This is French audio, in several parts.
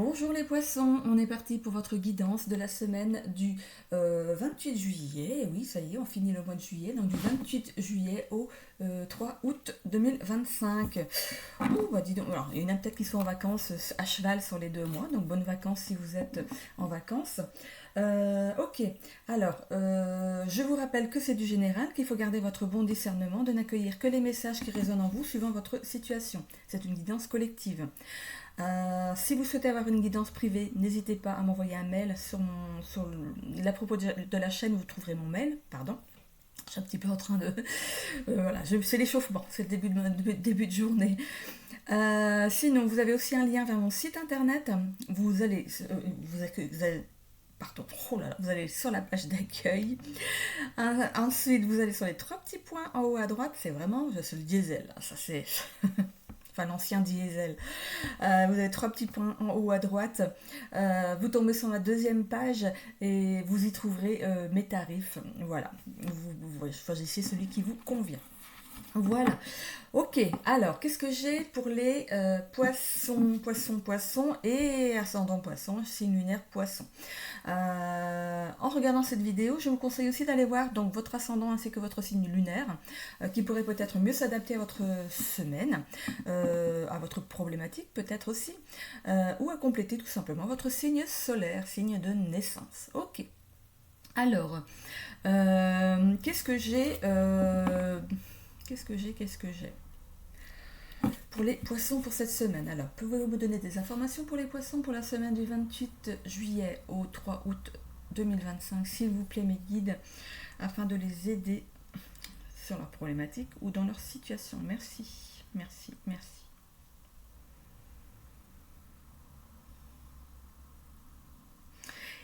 Bonjour les poissons, on est parti pour votre guidance de la semaine du 28 juillet. Et oui, ça y est, on finit le mois de juillet, donc du 28 juillet au 3 août 2025. Oh, bah dis donc, alors, il y en a peut-être qui sont en vacances à cheval sur les 2 mois, donc bonnes vacances si vous êtes en vacances. Ok, alors je vous rappelle que c'est du général, qu'il faut garder votre bon discernement, de n'accueillir que les messages qui résonnent en vous suivant votre situation. C'est une guidance collective. Si vous souhaitez avoir une guidance privée, n'hésitez pas à m'envoyer un mail sur la propos de la chaîne, vous trouverez mon mail, pardon. Je suis un petit peu en train de... voilà, c'est l'échauffement, c'est le début de journée. Sinon, vous avez aussi un lien vers mon site internet. Pardon, oh là là, vous allez sur la page d'accueil. Ensuite, vous allez sur les trois petits points en haut à droite. C'est vraiment, c'est le diesel. Ça, c'est... enfin, l'ancien diesel. Vous avez trois petits points en haut à droite. Vous tombez sur la deuxième page et vous y trouverez mes tarifs. Voilà. Vous choisissez celui qui vous convient. Voilà. Ok, alors qu'est-ce que j'ai pour les poissons et ascendant poisson, signe lunaire poisson. En regardant cette vidéo, je vous conseille aussi d'aller voir donc votre ascendant ainsi que votre signe lunaire, qui pourrait peut-être mieux s'adapter à votre semaine, à votre problématique peut-être aussi, ou à compléter tout simplement votre signe solaire, signe de naissance. Ok. Alors, qu'est-ce que j'ai Qu'est-ce que j'ai pour les poissons pour cette semaine? Alors, pouvez-vous me donner des informations pour les poissons pour la semaine du 28 juillet au 3 août 2025, s'il vous plaît, mes guides, afin de les aider sur leur problématique ou dans leur situation. Merci, merci, merci.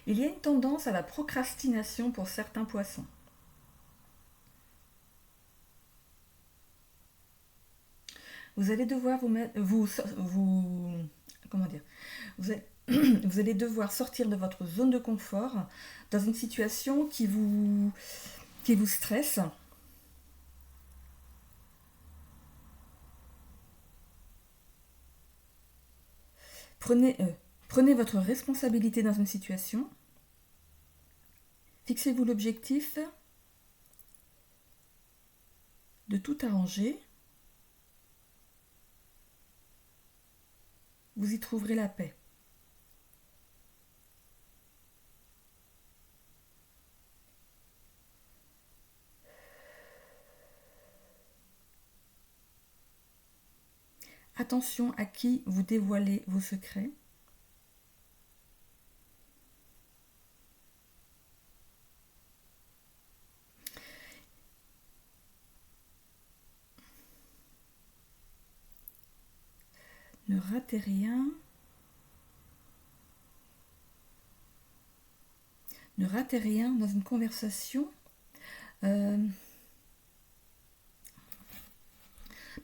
Il y a une tendance à la procrastination pour certains poissons. Vous allez devoir comment dire, vous allez, vous allez devoir sortir de votre zone de confort dans une situation qui vous stresse. Prenez, prenez votre responsabilité dans une situation. Fixez-vous l'objectif de tout arranger. Vous y trouverez la paix. Attention à qui vous dévoilez vos secrets. Ne ratez rien. Ne ratez rien dans une conversation.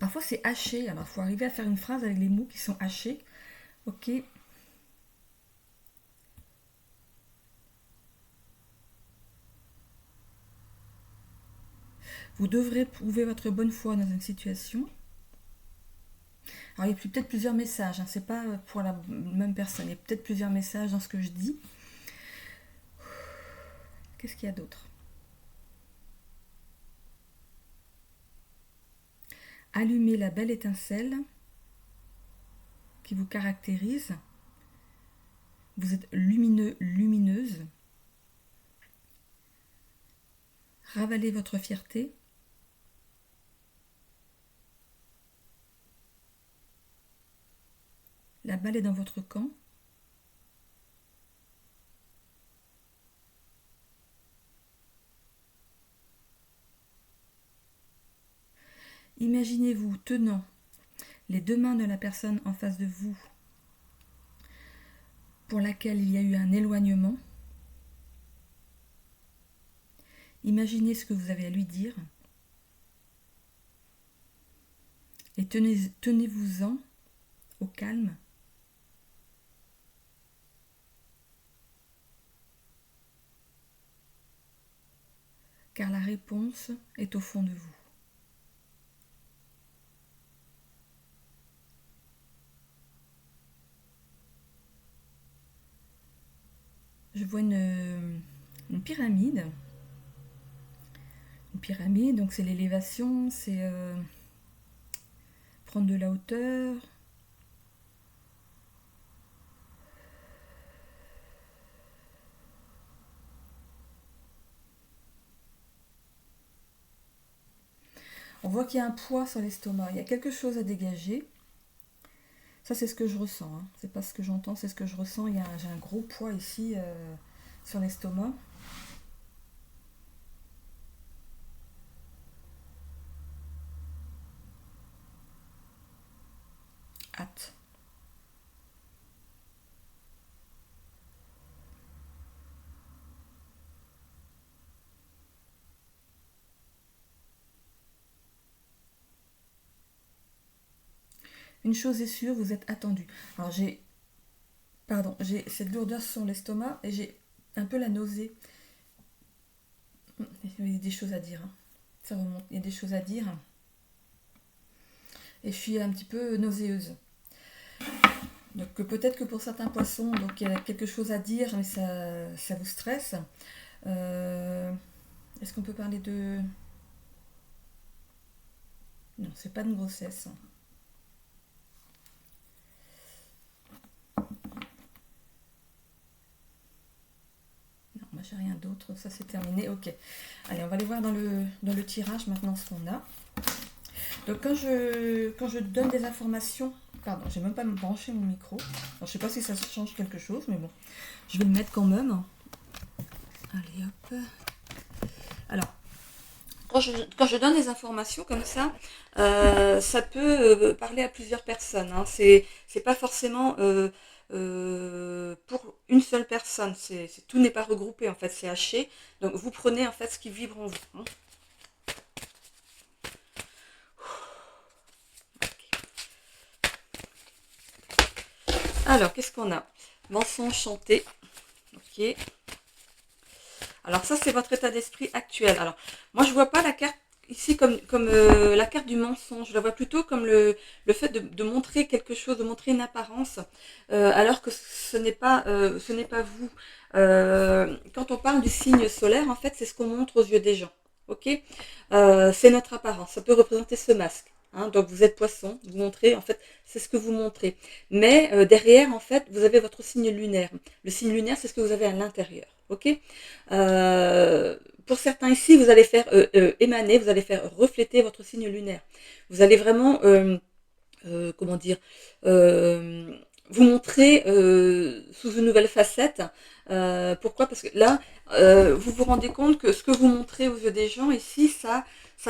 Parfois c'est haché, alors il faut arriver à faire une phrase avec les mots qui sont hachés. Ok. Vous devrez prouver votre bonne foi dans une situation. Alors il y a peut-être plusieurs messages, hein, c'est pas pour la même personne, il y a peut-être plusieurs messages dans ce que je dis. Qu'est-ce qu'il y a d'autre? Allumez la belle étincelle qui vous caractérise. Vous êtes lumineux, lumineuse. Ravalez votre fierté. La balle est dans votre camp. Imaginez-vous tenant les deux mains de la personne en face de vous pour laquelle il y a eu un éloignement. Imaginez ce que vous avez à lui dire et tenez-vous-en au calme. Car la réponse est au fond de vous. je vois une pyramide. Une pyramide, donc c'est l'élévation, c'est prendre de la hauteur. On voit qu'il y a un poids sur l'estomac, il y a quelque chose à dégager. Ça, c'est ce que je ressens, hein. C'est pas ce que j'entends, c'est ce que je ressens. J'ai un gros poids ici sur l'estomac. Hâte. Une chose est sûre, vous êtes attendu. Alors j'ai cette lourdeur sur l'estomac et j'ai un peu la nausée. Il y a des choses à dire, hein. Ça remonte, il y a des choses à dire. Et je suis un petit peu nauséeuse. Donc peut-être que pour certains poissons, donc il y a quelque chose à dire, mais ça vous stresse. Euh, Est-ce qu'on peut parler de... Non, c'est pas de grossesse. Non, moi j'ai rien d'autre, ça c'est terminé. Ok. Allez, on va aller voir dans le tirage maintenant ce qu'on a. Donc quand je donne des informations, pardon, j'ai même pas branché mon micro. Alors, je sais pas si ça change quelque chose, mais bon, je vais le mettre quand même. Allez hop. Alors, quand je donne des informations comme ça peut parler à plusieurs personnes, hein. C'est pas forcément pour une seule personne. Tout n'est pas regroupé en fait, c'est haché. Donc vous prenez en fait ce qui vibre en vous, hein. Alors, qu'est-ce qu'on a? Mensonge chanté. Ok. Alors ça, c'est votre état d'esprit actuel. Alors, moi, je vois pas la carte ici comme la carte du mensonge. Je la vois plutôt comme le fait de montrer quelque chose, de montrer une apparence, alors que ce n'est pas vous. Quand on parle du signe solaire, en fait, c'est ce qu'on montre aux yeux des gens. Ok. C'est notre apparence. Ça peut représenter ce masque, hein. Donc vous êtes poisson, vous montrez, en fait, c'est ce que vous montrez. Mais derrière, en fait, vous avez votre signe lunaire. Le signe lunaire, c'est ce que vous avez à l'intérieur. Ok. Pour certains ici, vous allez faire émaner, vous allez faire refléter votre signe lunaire. Vous allez vraiment, comment dire, euh, vous montrer sous une nouvelle facette. Pourquoi? Parce que là, vous vous rendez compte que ce que vous montrez aux yeux des gens ici, ça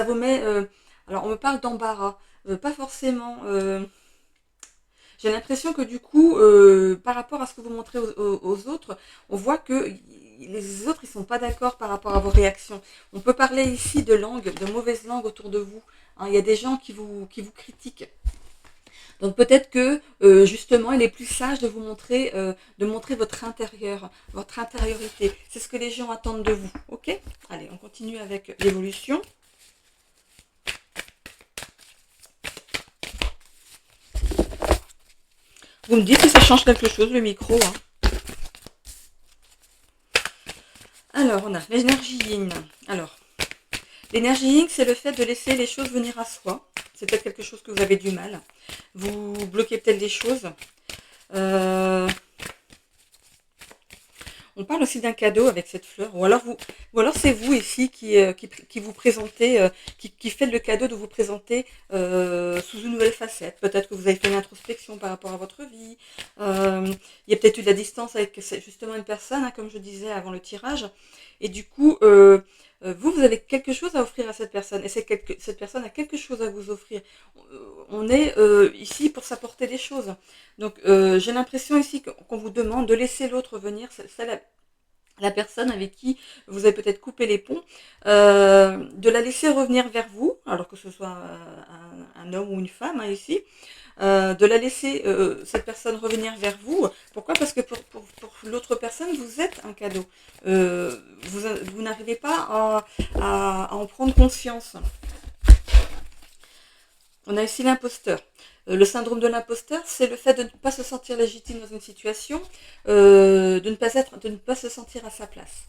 vous met... alors, on me parle d'embarras. Pas forcément... j'ai l'impression que du coup, par rapport à ce que vous montrez aux autres, on voit que les autres, ils sont pas d'accord par rapport à vos réactions. On peut parler ici de langue, de mauvaises langues autour de vous, hein. Il y a des gens qui vous critiquent. Donc peut-être que justement, il est plus sage de montrer votre intérieur, votre intériorité. C'est ce que les gens attendent de vous. Ok? Allez, on continue avec l'évolution. Vous me dites si ça change quelque chose, le micro, hein. Alors, on a l'énergie yin. Alors, l'énergie yin, c'est le fait de laisser les choses venir à soi. C'est peut-être quelque chose que vous avez du mal. Vous bloquez peut-être des choses. Euh, on parle aussi d'un cadeau avec cette fleur. Ou alors c'est vous ici qui vous présentez, qui faites le cadeau de vous présenter sous une nouvelle facette. Peut-être que vous avez fait une introspection par rapport à votre vie. Il y a peut-être eu de la distance avec justement une personne, hein, comme je disais avant le tirage. Et du coup, vous avez quelque chose à offrir à cette personne. Et cette personne a quelque chose à vous offrir. On est ici pour s'apporter des choses. Donc, j'ai l'impression ici qu'on vous demande de laisser l'autre venir. C'est la personne avec qui vous avez peut-être coupé les ponts, de la laisser revenir vers vous, alors que ce soit un homme ou une femme, hein, ici, de la laisser cette personne revenir vers vous. Pourquoi? Parce que pour l'autre personne, vous êtes un cadeau. Vous n'arrivez pas à en prendre conscience. On a ici l'imposteur. Le syndrome de l'imposteur, c'est le fait de ne pas se sentir légitime dans une situation, de ne pas se sentir à sa place.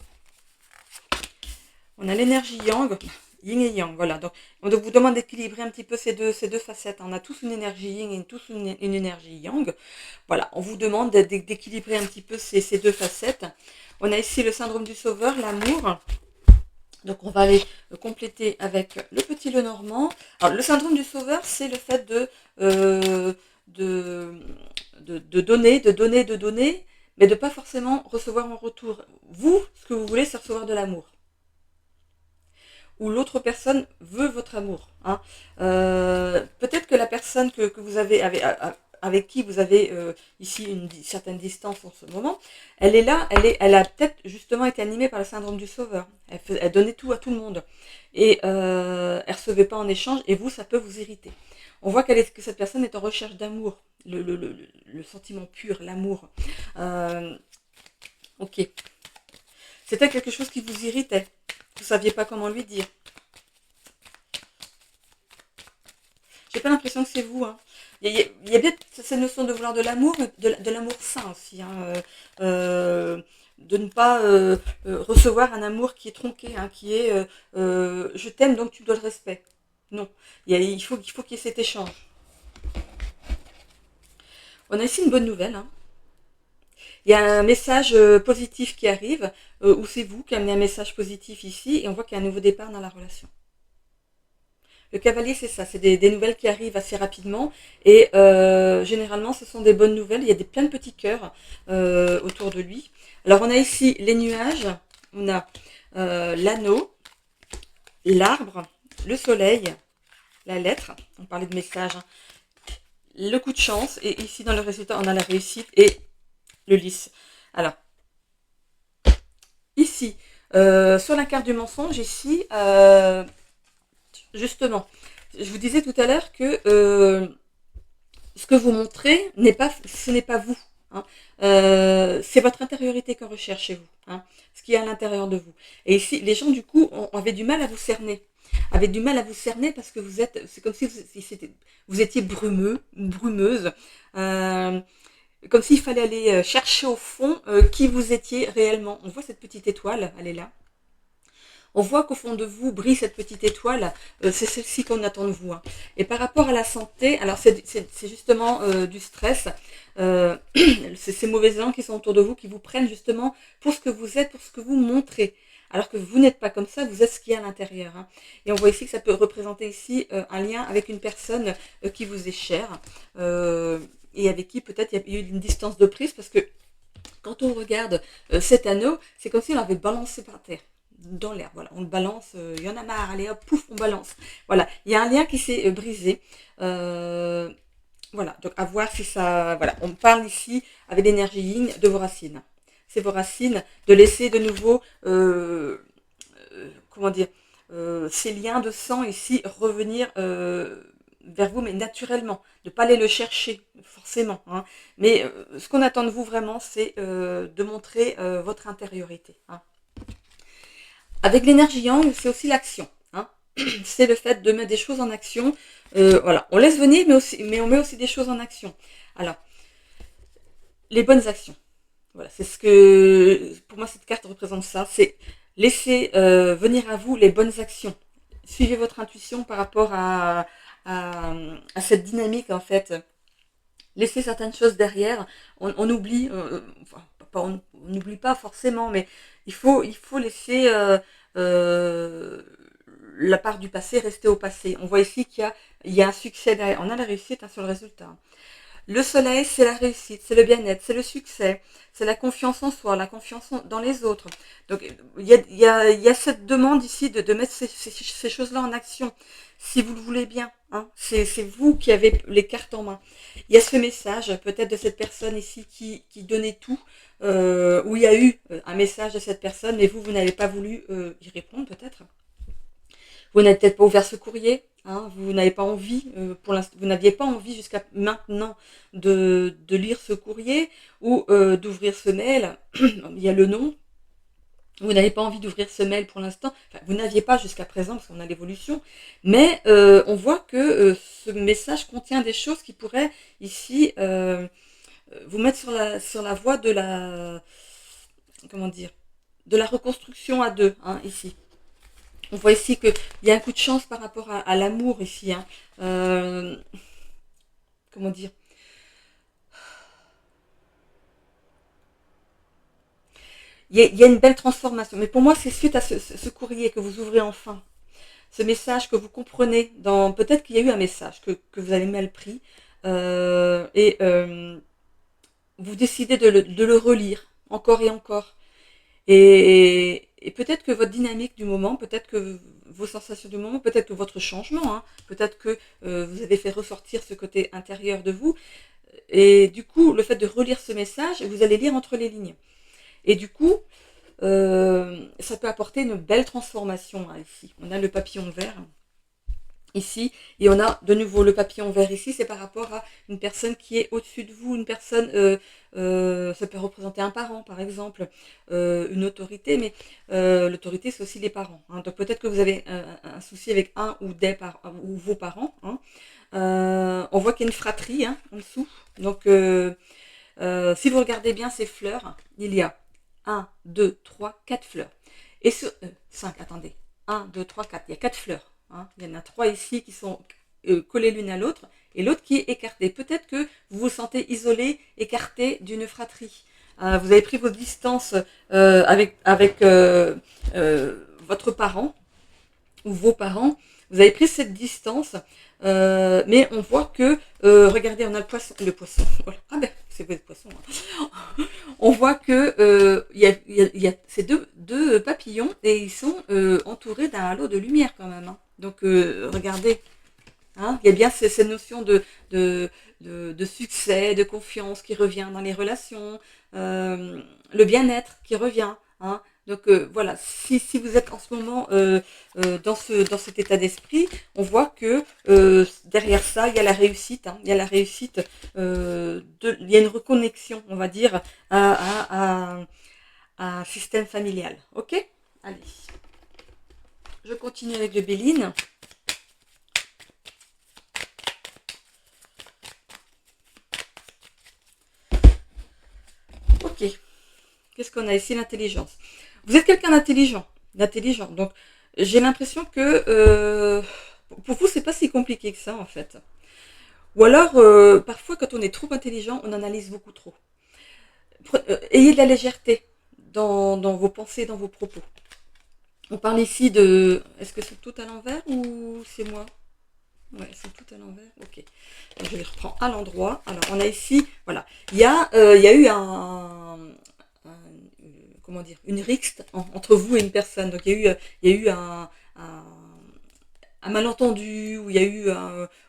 On a l'énergie yang, yin et yang, voilà. Donc, on vous demande d'équilibrer un petit peu ces deux facettes. On a tous une énergie yin et tous une énergie yang. Voilà, on vous demande d'équilibrer un petit peu ces deux facettes. On a ici le syndrome du sauveur, l'amour. Donc, on va aller compléter avec le petit Lenormand. Alors, le syndrome du sauveur, c'est le fait de donner, mais de pas forcément recevoir en retour. Vous, ce que vous voulez, c'est recevoir de l'amour. Ou l'autre personne veut votre amour. Hein. Peut-être que la personne que vous avez avec qui vous avez ici une certaine distance en ce moment, elle est là, elle a peut-être justement été animée par le syndrome du sauveur. Elle donnait tout à tout le monde et elle recevait pas en échange. Et vous, ça peut vous irriter. On voit que cette personne est en recherche d'amour, le sentiment pur, l'amour. Ok. C'était quelque chose qui vous irritait. Vous ne saviez pas comment lui dire. J'ai pas l'impression que c'est vous. Hein. Il y a bien cette notion de vouloir de l'amour, mais de l'amour sain aussi. Hein. De ne pas recevoir un amour qui est tronqué, hein, qui est je t'aime donc tu dois le respect. Non, il faut qu'il y ait cet échange. On a ici une bonne nouvelle. Hein. Il y a un message positif qui arrive, ou c'est vous qui amenez un message positif ici, et on voit qu'il y a un nouveau départ dans la relation. Le cavalier, c'est ça, c'est des nouvelles qui arrivent assez rapidement, et généralement, ce sont des bonnes nouvelles. Il y a plein de petits cœurs autour de lui. Alors, on a ici les nuages, on a l'anneau, l'arbre, le soleil, la lettre, on parlait de message, hein, le coup de chance, et ici, dans le résultat, on a la réussite et le lys. Alors, ici, sur la carte du mensonge, ici, justement, je vous disais tout à l'heure que ce que vous montrez, ce n'est pas vous. Hein. C'est votre intériorité qu'on recherche chez vous. Hein, ce qui est à l'intérieur de vous. Et ici, les gens, du coup, avaient du mal à vous cerner. Avaient du mal à vous cerner parce que c'est comme si vous étiez brumeux, brumeuse. Comme s'il fallait aller chercher au fond qui vous étiez réellement. On voit cette petite étoile, elle est là. On voit qu'au fond de vous brille cette petite étoile, c'est celle-ci qu'on attend de vous. Hein. Et par rapport à la santé, alors c'est justement du stress, c'est ces mauvais gens qui sont autour de vous, qui vous prennent justement pour ce que vous êtes, pour ce que vous montrez. Alors que vous n'êtes pas comme ça, vous êtes ce qu'il y a à l'intérieur. Hein. Et on voit ici que ça peut représenter ici un lien avec une personne qui vous est chère, et avec qui peut-être il y a eu une distance de prise, parce que quand on regarde cet anneau, c'est comme si on l'avait balancé par terre, dans l'air. Voilà, on le balance, il y en a marre, allez hop, pouf, on balance. Voilà, il y a un lien qui s'est brisé. Voilà, donc à voir si ça... Voilà, on parle ici avec l'énergie yin de vos racines. C'est vos racines, de laisser de nouveau, comment dire, ces liens de sang ici revenir vers vous, mais naturellement, de ne pas aller le chercher forcément. Hein. Mais ce qu'on attend de vous vraiment, c'est de montrer votre intériorité. Hein. Avec l'énergie yang, c'est aussi l'action. Hein. C'est le fait de mettre des choses en action. Voilà, on laisse venir, mais on met aussi des choses en action. Alors, les bonnes actions. Voilà, c'est ce que, pour moi, cette carte représente ça. C'est laisser venir à vous les bonnes actions. Suivez votre intuition par rapport à cette dynamique, en fait. Laissez certaines choses derrière. On oublie, on n'oublie pas forcément, mais il faut laisser la part du passé rester au passé. On voit ici qu'il y a un succès derrière. On a la réussite sur le résultat. Le soleil, c'est la réussite, c'est le bien-être, c'est le succès, c'est la confiance en soi, la confiance dans les autres. Donc, il y a cette demande ici de mettre ces choses-là en action, si vous le voulez bien. Hein. C'est vous qui avez les cartes en main. Il y a ce message, peut-être de cette personne ici qui donnait tout, où il y a eu un message de cette personne, mais vous n'avez pas voulu y répondre, peut-être. Vous n'avez peut-être pas ouvert ce courrier, hein, vous n'avez pas envie, pour l'instant, vous n'aviez pas envie jusqu'à maintenant de lire ce courrier ou d'ouvrir ce mail. Il y a le nom. Vous n'avez pas envie d'ouvrir ce mail pour l'instant, enfin, vous n'aviez pas jusqu'à présent parce qu'on a l'évolution, mais on voit que ce message contient des choses qui pourraient ici vous mettre sur la voie de la, comment dire, de la reconstruction à deux, hein, ici. On voit ici qu'il y a un coup de chance par rapport à l'amour ici, hein. Euh, comment dire, il y a une belle transformation, mais pour moi c'est suite à ce courrier que vous ouvrez enfin, ce message que vous comprenez, peut-être qu'il y a eu un message que vous avez mal pris, et vous décidez de le relire encore et encore. Et peut-être que votre dynamique du moment, peut-être que vos sensations du moment, peut-être que votre changement, hein, peut-être que vous avez fait ressortir ce côté intérieur de vous. Et du coup, le fait de relire ce message, vous allez lire entre les lignes. Et du coup, ça peut apporter une belle transformation, hein, ici. On a le papillon vert ici, et on a de nouveau le papillon vert ici, c'est par rapport à une personne qui est au-dessus de vous, une personne, ça peut représenter un parent par exemple, une autorité, mais l'autorité c'est aussi les parents, hein. Donc peut-être que vous avez un souci avec un ou des parents, ou vos parents, hein. On voit qu'il y a une fratrie, hein, en dessous, donc si vous regardez bien ces fleurs, il y a un 2 3 4 fleurs. Et sur 5, attendez. Un 2 3 4, il y a 4 fleurs, hein. Il y en a 3 ici qui sont collées l'une à l'autre et l'autre qui est écartée. Peut-être que vous vous sentez isolé, écarté d'une fratrie. Vous avez pris vos distances avec votre parent ou vos parents. Vous avez pris cette distance, mais on voit que, regardez, on a le poisson, voilà. Ah ben, c'est pas le poisson, hein. On voit que y a ces deux papillons et ils sont entourés d'un halo de lumière quand même, hein. Donc regardez, hein, il y a bien cette notion de, de succès, de confiance qui revient dans les relations, le bien-être qui revient, hein. Donc voilà, si vous êtes en ce moment dans cet état d'esprit, on voit que derrière ça, il y a la réussite, hein. Il y a la réussite, il y a une reconnexion, on va dire, à un système familial. Ok. Allez, je continue avec le Béline. Ok. Qu'est-ce qu'on a ici? L'intelligence. Vous êtes quelqu'un d'intelligent. Donc, j'ai l'impression que pour vous, c'est pas si compliqué que ça, en fait. Ou alors, parfois, quand on est trop intelligent, on analyse beaucoup trop. Ayez de la légèreté dans vos pensées, dans vos propos. On parle ici de... Est-ce que c'est tout à l'envers ou c'est moi? Ouais, c'est tout à l'envers. Ok. Donc, je les reprends à l'endroit. Alors, on a ici, voilà. Il y a eu comment dire, une rixe entre vous et une personne. Donc, il y a eu un malentendu, où il y a eu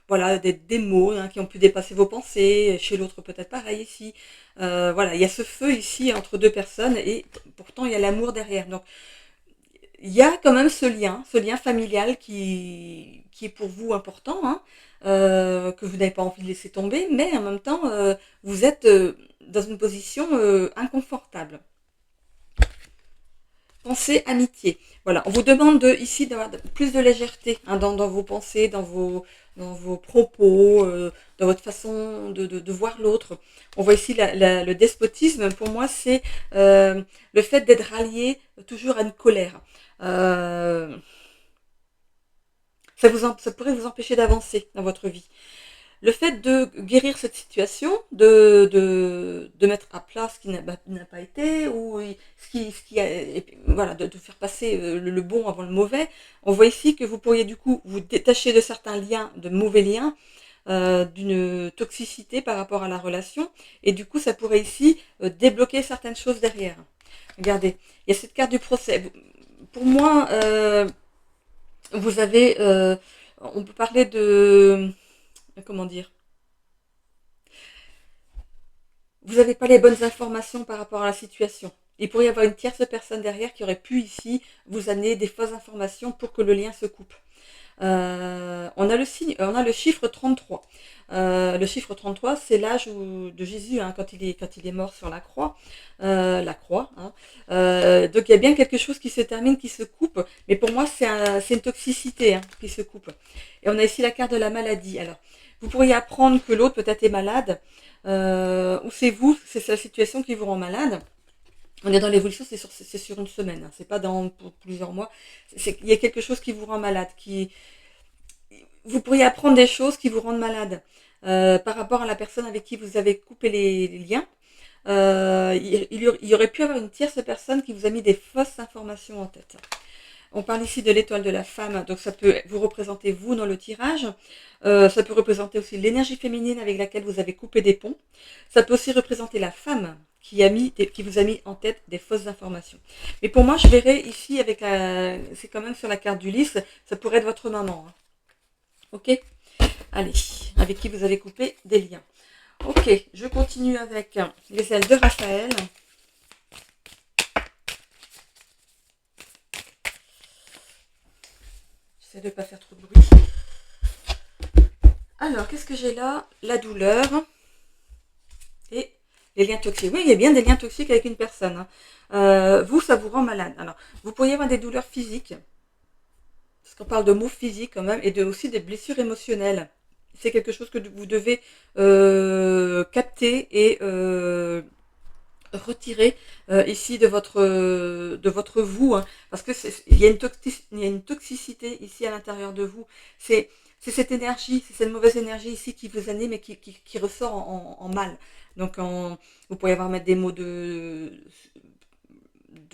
voilà, des mots, hein, qui ont pu dépasser vos pensées. Chez l'autre, peut-être pareil ici. Voilà, il y a ce feu ici entre deux personnes et pourtant, il y a l'amour derrière. Donc, il y a quand même ce lien familial qui est pour vous important, hein, que vous n'avez pas envie de laisser tomber, mais en même temps, vous êtes dans une position inconfortable. Pensée, amitié. Voilà, on vous demande ici d'avoir plus de légèreté, hein, dans vos pensées, dans vos propos, dans votre façon de voir l'autre. On voit ici le despotisme. Pour moi, c'est le fait d'être rallié toujours à une colère. Euh, ça pourrait vous empêcher d'avancer dans votre vie. Le fait de guérir cette situation, de mettre à plat ce qui n'a pas été, ou ce qui a, et puis, voilà, de faire passer le bon avant le mauvais, on voit ici que vous pourriez du coup vous détacher de certains liens, de mauvais liens, d'une toxicité par rapport à la relation, et du coup ça pourrait ici débloquer certaines choses derrière. Regardez, il y a cette carte du procès. Pour moi, vous avez, on peut parler de, comment dire, vous n'avez pas les bonnes informations par rapport à la situation. Il pourrait y avoir une tierce personne derrière qui aurait pu ici vous amener des fausses informations pour que le lien se coupe. On a le signe, on a le chiffre 33. Le chiffre 33, c'est l'âge de Jésus, hein, quand il est mort sur la croix. Hein. Donc il y a bien quelque chose qui se termine, qui se coupe, mais pour moi c'est une toxicité, hein, qui se coupe. Et on a ici la carte de la maladie. Alors, vous pourriez apprendre que l'autre peut-être est malade, ou c'est vous, c'est la situation qui vous rend malade. On est dans l'évolution, c'est sur une semaine, hein, c'est pas pour plusieurs mois. Il y a quelque chose qui vous rend malade, vous pourriez apprendre des choses qui vous rendent malade par rapport à la personne avec qui vous avez coupé les liens. Il y aurait pu avoir une tierce personne qui vous a mis des fausses informations en tête. On parle ici de l'étoile de la femme, donc ça peut vous représenter vous dans le tirage. Ça peut représenter aussi l'énergie féminine avec laquelle vous avez coupé des ponts. Ça peut aussi représenter la femme qui vous a mis en tête des fausses informations. Mais pour moi, je verrais ici c'est quand même sur la carte d'Ulysse, ça pourrait être votre maman. Hein. Ok ? Allez, avec qui vous avez coupé des liens. Ok, je continue avec les ailes de Raphaël. J'essaie de ne pas faire trop de bruit. Alors, qu'est-ce que j'ai là? La douleur et les liens toxiques. Oui, il y a bien des liens toxiques avec une personne. Hein. Vous, ça vous rend malade. Alors, vous pourriez avoir des douleurs physiques, parce qu'on parle de maux physiques quand même, et aussi des blessures émotionnelles. C'est quelque chose que vous devez capter et retirer ici de votre vous, hein, parce que il y a une toxicité ici à l'intérieur de vous. C'est cette énergie, c'est cette mauvaise énergie ici qui vous anime et qui ressort en mal. Donc vous pouvez avoir mettre des mots de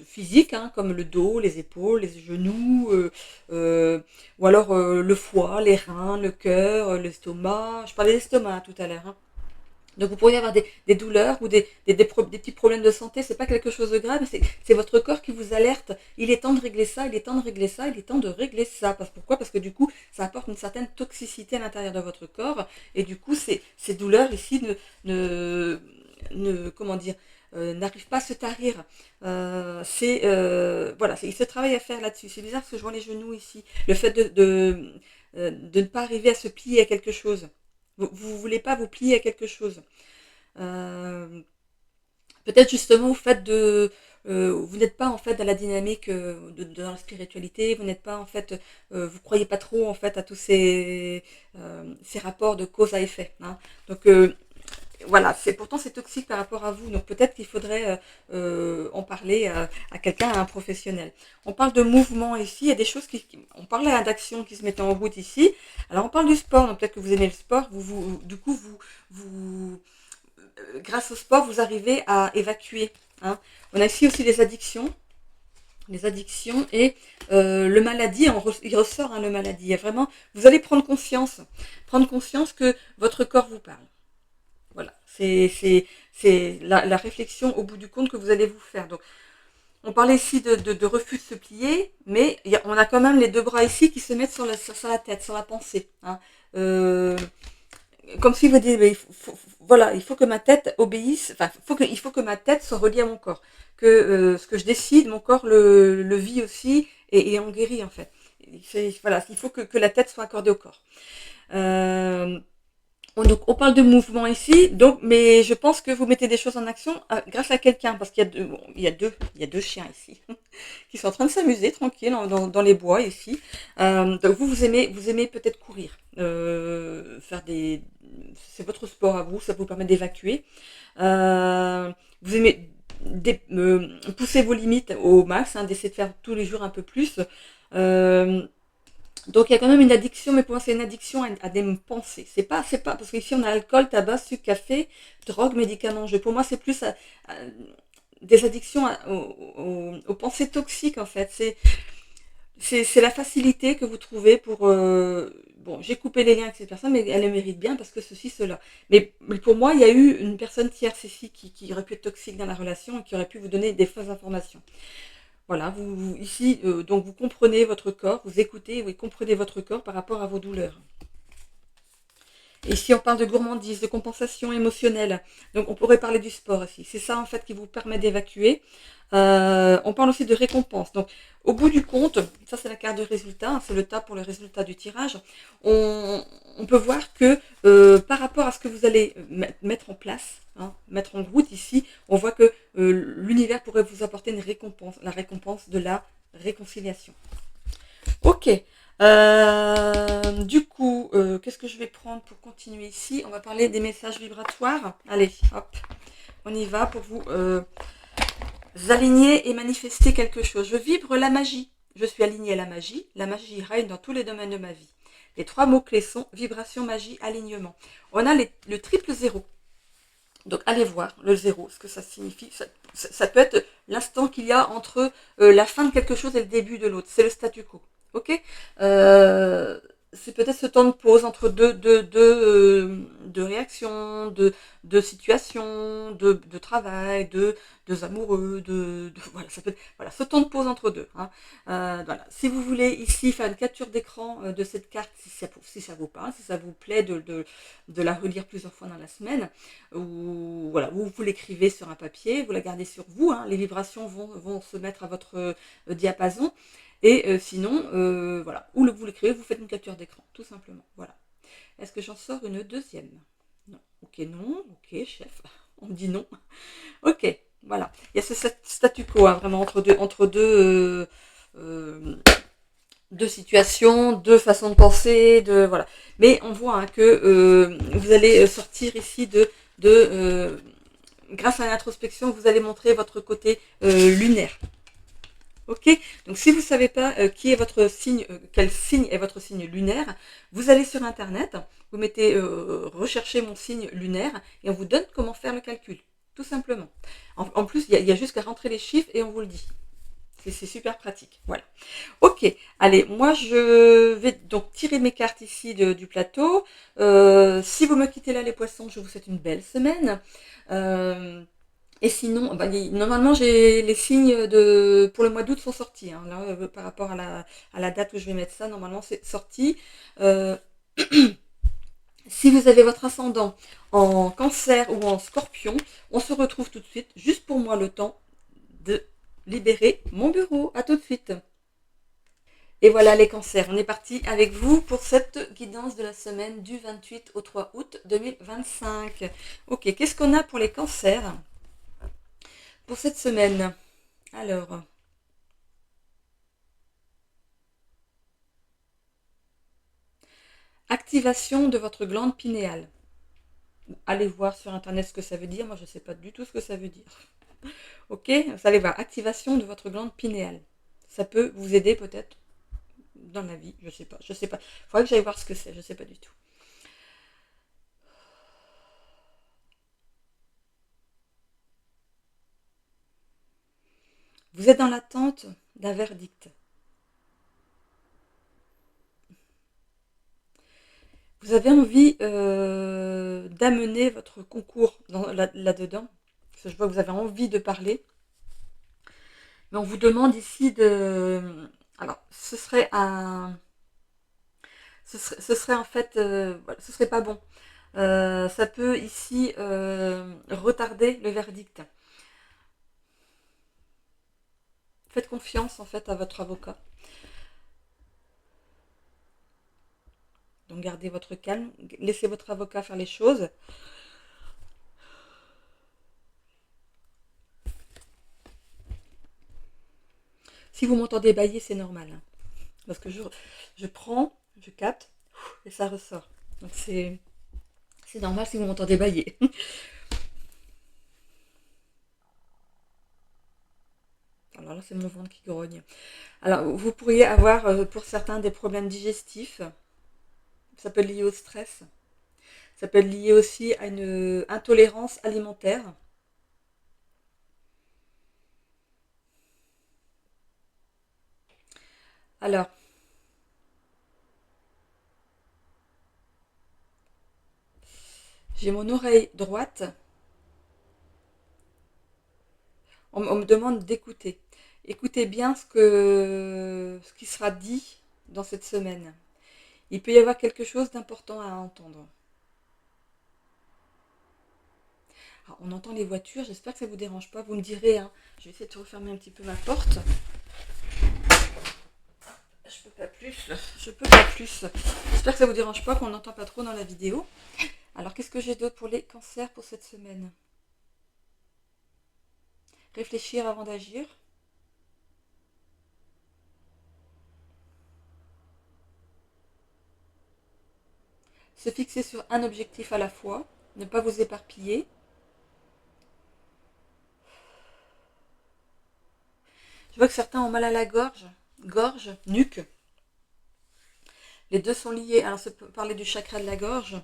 physique, hein, comme le dos, les épaules, les genoux, ou alors le foie, les reins, le cœur, l'estomac. Je parlais d'estomac tout à l'heure. Hein. Donc vous pourriez avoir des douleurs ou des petits problèmes de santé, c'est pas quelque chose de grave, c'est votre corps qui vous alerte. Il est temps de régler ça, il est temps de régler ça, il est temps de régler ça. Pourquoi ? Parce que du coup, ça apporte une certaine toxicité à l'intérieur de votre corps, et du coup, ces douleurs ici comment dire, n'arrivent pas à se tarir. Voilà, il se travaille à faire là-dessus. C'est bizarre parce que je vois les genoux ici. Le fait de ne pas arriver à se plier à quelque chose. Vous voulez pas vous plier à quelque chose. Peut-être justement au fait vous n'êtes pas en fait dans la dynamique dans la spiritualité, vous n'êtes pas en fait, vous croyez pas trop en fait à tous ces rapports de cause à effet. Hein. Donc voilà, pourtant c'est toxique par rapport à vous, donc peut-être qu'il faudrait en parler à quelqu'un, à un professionnel. On parle de mouvement ici, il y a des choses on parle d'actions qui se mettent en route ici. Alors on parle du sport, donc peut-être que vous aimez le sport, du coup grâce au sport vous arrivez à évacuer. Hein. On a ici aussi les addictions et le maladie, il ressort hein, le maladie. Il y a vraiment, vous allez prendre conscience que votre corps vous parle. Voilà, c'est la réflexion au bout du compte que vous allez vous faire. Donc, on parlait ici de refus de se plier, mais on a quand même les deux bras ici qui se mettent sur la tête, sur la pensée. Hein. Comme si vous dites, voilà, il faut que ma tête obéisse, enfin, il faut que ma tête soit reliée à mon corps. Que ce que je décide, mon corps le vit aussi et en guérit en fait. Voilà, il faut que la tête soit accordée au corps. Donc, on parle de mouvement ici, mais je pense que vous mettez des choses en action grâce à quelqu'un, parce qu'il y a deux chiens ici qui sont en train de s'amuser tranquille dans les bois ici. Donc vous aimez peut-être courir, c'est votre sport à vous, ça vous permet d'évacuer. Vous aimez pousser vos limites au max, hein, d'essayer de faire tous les jours un peu plus. Donc il y a quand même une addiction, mais pour moi c'est une addiction à des pensées. C'est pas parce qu'ici on a alcool, tabac, sucre, café, drogue, médicaments. Pour moi c'est plus des addictions aux pensées toxiques en fait. C'est la facilité que vous trouvez pour bon, j'ai coupé les liens avec cette personne, mais elle le mérite bien parce que ceci, cela. Mais pour moi, il y a eu une personne tierce ici qui aurait pu être toxique dans la relation et qui aurait pu vous donner des fausses informations. Voilà, ici, donc vous comprenez votre corps, vous écoutez, vous comprenez votre corps par rapport à vos douleurs. Et ici, on parle de gourmandise, de compensation émotionnelle. Donc, on pourrait parler du sport aussi. C'est ça, en fait, qui vous permet d'évacuer. On parle aussi de récompense. Donc, au bout du compte, ça, c'est la carte de résultat. Hein, c'est le tas pour le résultat du tirage. On peut voir que par rapport à ce que vous allez mettre en place, hein, mettre en route ici, on voit que l'univers pourrait vous apporter une récompense, la récompense de la réconciliation. Ok. Du coup, qu'est-ce que je vais prendre pour continuer ici? On va parler des messages vibratoires. Allez, hop, on y va pour vous aligner et manifester quelque chose. Je vibre la magie. Je suis alignée à la magie. La magie règne dans tous les domaines de ma vie. Les 3 mots-clés sont vibration, magie, alignement. On a le triple zéro. Donc allez voir le zéro, ce que ça signifie. Ça peut être l'instant qu'il y a entre la fin de quelque chose et le début de l'autre. C'est le statu quo. Ok. C'est peut-être ce temps de pause entre deux réactions, deux situations, de travail, deux amoureux, voilà, ça peut être, voilà, ce temps de pause entre deux. Hein. Voilà. Si vous voulez ici faire une capture d'écran de cette carte, si ça vous parle, si ça vous plaît de la relire plusieurs fois dans la semaine, ou voilà, vous l'écrivez sur un papier, vous la gardez sur vous, hein, les vibrations vont se mettre à votre diapason. Et sinon, voilà, vous l'écrivez, vous faites une capture d'écran, tout simplement. Voilà. Est-ce que j'en sors une deuxième? Non. Ok, non. Ok, chef. On me dit non. Ok, voilà. Il y a ce statu quo, hein, vraiment, deux situations, deux façons de penser, voilà. Mais on voit hein, que vous allez sortir ici grâce à l'introspection, vous allez montrer votre côté lunaire. Ok, donc si vous ne savez pas qui est votre signe, quel signe est votre signe lunaire, vous allez sur internet, vous mettez rechercher mon signe lunaire et on vous donne comment faire le calcul, tout simplement. En plus, il y a juste qu'à rentrer les chiffres et on vous le dit. C'est super pratique. Voilà. Ok, allez, moi je vais donc tirer mes cartes ici du plateau. Si vous me quittez là les poissons, je vous souhaite une belle semaine. Et sinon, bah, normalement, j'ai les signes pour le mois d'août sont sortis. Hein. Là, par rapport à la date où je vais mettre ça, normalement, c'est sorti. Euh, si vous avez votre ascendant en cancer ou en scorpion, on se retrouve tout de suite, juste pour moi, le temps de libérer mon bureau. À tout de suite. Et voilà les cancers. On est parti avec vous pour cette guidance de la semaine du 28 au 3 août 2025. Ok, qu'est-ce qu'on a pour les cancers pour cette semaine? Alors, activation de votre glande pinéale. Allez voir sur internet ce que ça veut dire. Moi, je ne sais pas du tout ce que ça veut dire. Ok, vous allez voir. Activation de votre glande pinéale. Ça peut vous aider peut-être dans la vie. Je ne sais pas. Je sais pas. Il faudrait que j'aille voir ce que c'est. Je ne sais pas du tout. Vous êtes dans l'attente d'un verdict. Vous avez envie d'amener votre concours là-dedans. Parce que je vois que vous avez envie de parler. Mais on vous demande ici de... Alors, ce serait en fait... voilà, ce serait pas bon. Ça peut ici retarder le verdict. Faites confiance en fait à votre avocat. Donc gardez votre calme, laissez votre avocat faire les choses. Si vous m'entendez bailler, c'est normal. Hein, parce que je prends, je capte, et ça ressort. Donc c'est normal si vous m'entendez bailler. Alors là, c'est mon ventre qui grogne. Alors, vous pourriez avoir pour certains des problèmes digestifs. Ça peut être lié au stress. Ça peut être lié aussi à une intolérance alimentaire. Alors, j'ai mon oreille droite. On me demande d'écouter. Écoutez bien ce qui sera dit dans cette semaine. Il peut y avoir quelque chose d'important à entendre. Ah, on entend les voitures, j'espère que ça ne vous dérange pas. Vous me direz, hein. Je vais essayer de refermer un petit peu ma porte. Je peux pas plus, je peux pas plus. J'espère que ça ne vous dérange pas, qu'on n'entend pas trop dans la vidéo. Alors, qu'est-ce que j'ai d'autre pour les cancers pour cette semaine? Réfléchir avant d'agir. Se fixer sur un objectif à la fois. Ne pas vous éparpiller. Je vois que certains ont mal à la gorge. Gorge, nuque. Les deux sont liés. Alors, ça peut parler du chakra de la gorge.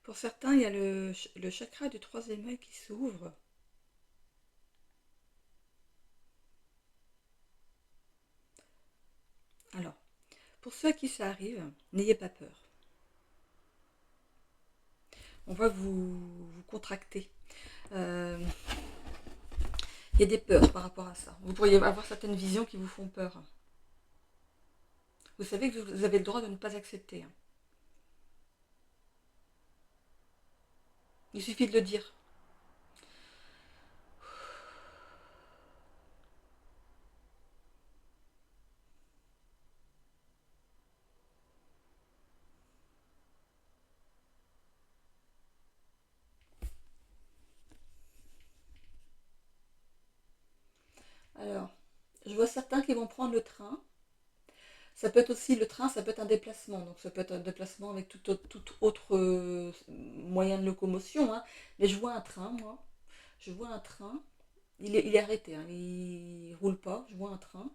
Pour certains, il y a le chakra du troisième œil qui s'ouvre. Alors, pour ceux à qui ça arrive, n'ayez pas peur. On voit que vous contractez. Il y a des peurs par rapport à ça. Vous pourriez avoir certaines visions qui vous font peur. Vous savez que vous avez le droit de ne pas accepter. Il suffit de le dire. Alors, je vois certains qui vont prendre le train. Ça peut être aussi le train, ça peut être un déplacement. Donc ça peut être un déplacement avec tout autre moyen de locomotion. Hein. Mais je vois un train, moi. Je vois un train. Il est arrêté, hein. Il roule pas. Je vois un train.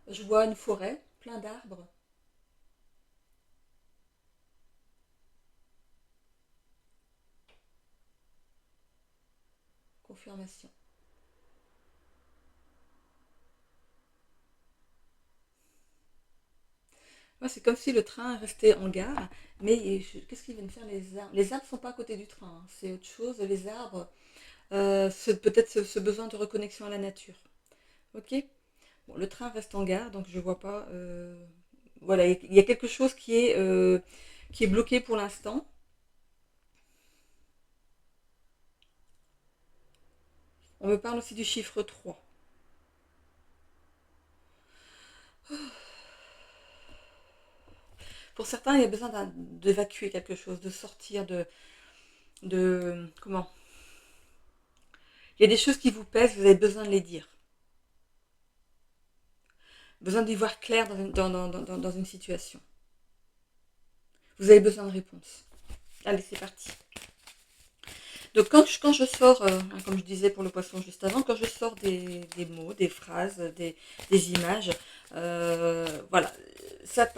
Je vois une forêt, plein d'arbres. Confirmation. Ouais, c'est comme si le train restait en gare, mais qu'est-ce qu'ils viennent faire les arbres? Les arbres ne sont pas à côté du train, hein. C'est autre chose. Les arbres, c'est peut-être ce besoin de reconnexion à la nature. Ok? Bon, le train reste en gare, donc je vois pas. Voilà, il y a quelque chose qui est bloqué pour l'instant. On me parle aussi du chiffre 3. Pour certains, il y a besoin d'évacuer quelque chose, de sortir comment? Il y a des choses qui vous pèsent, vous avez besoin de les dire. Besoin d'y voir clair dans une situation. Vous avez besoin de réponses. Allez, c'est parti. Donc quand je sors, comme je disais pour le poisson juste avant, quand je sors des mots, des phrases, des images, voilà, ça,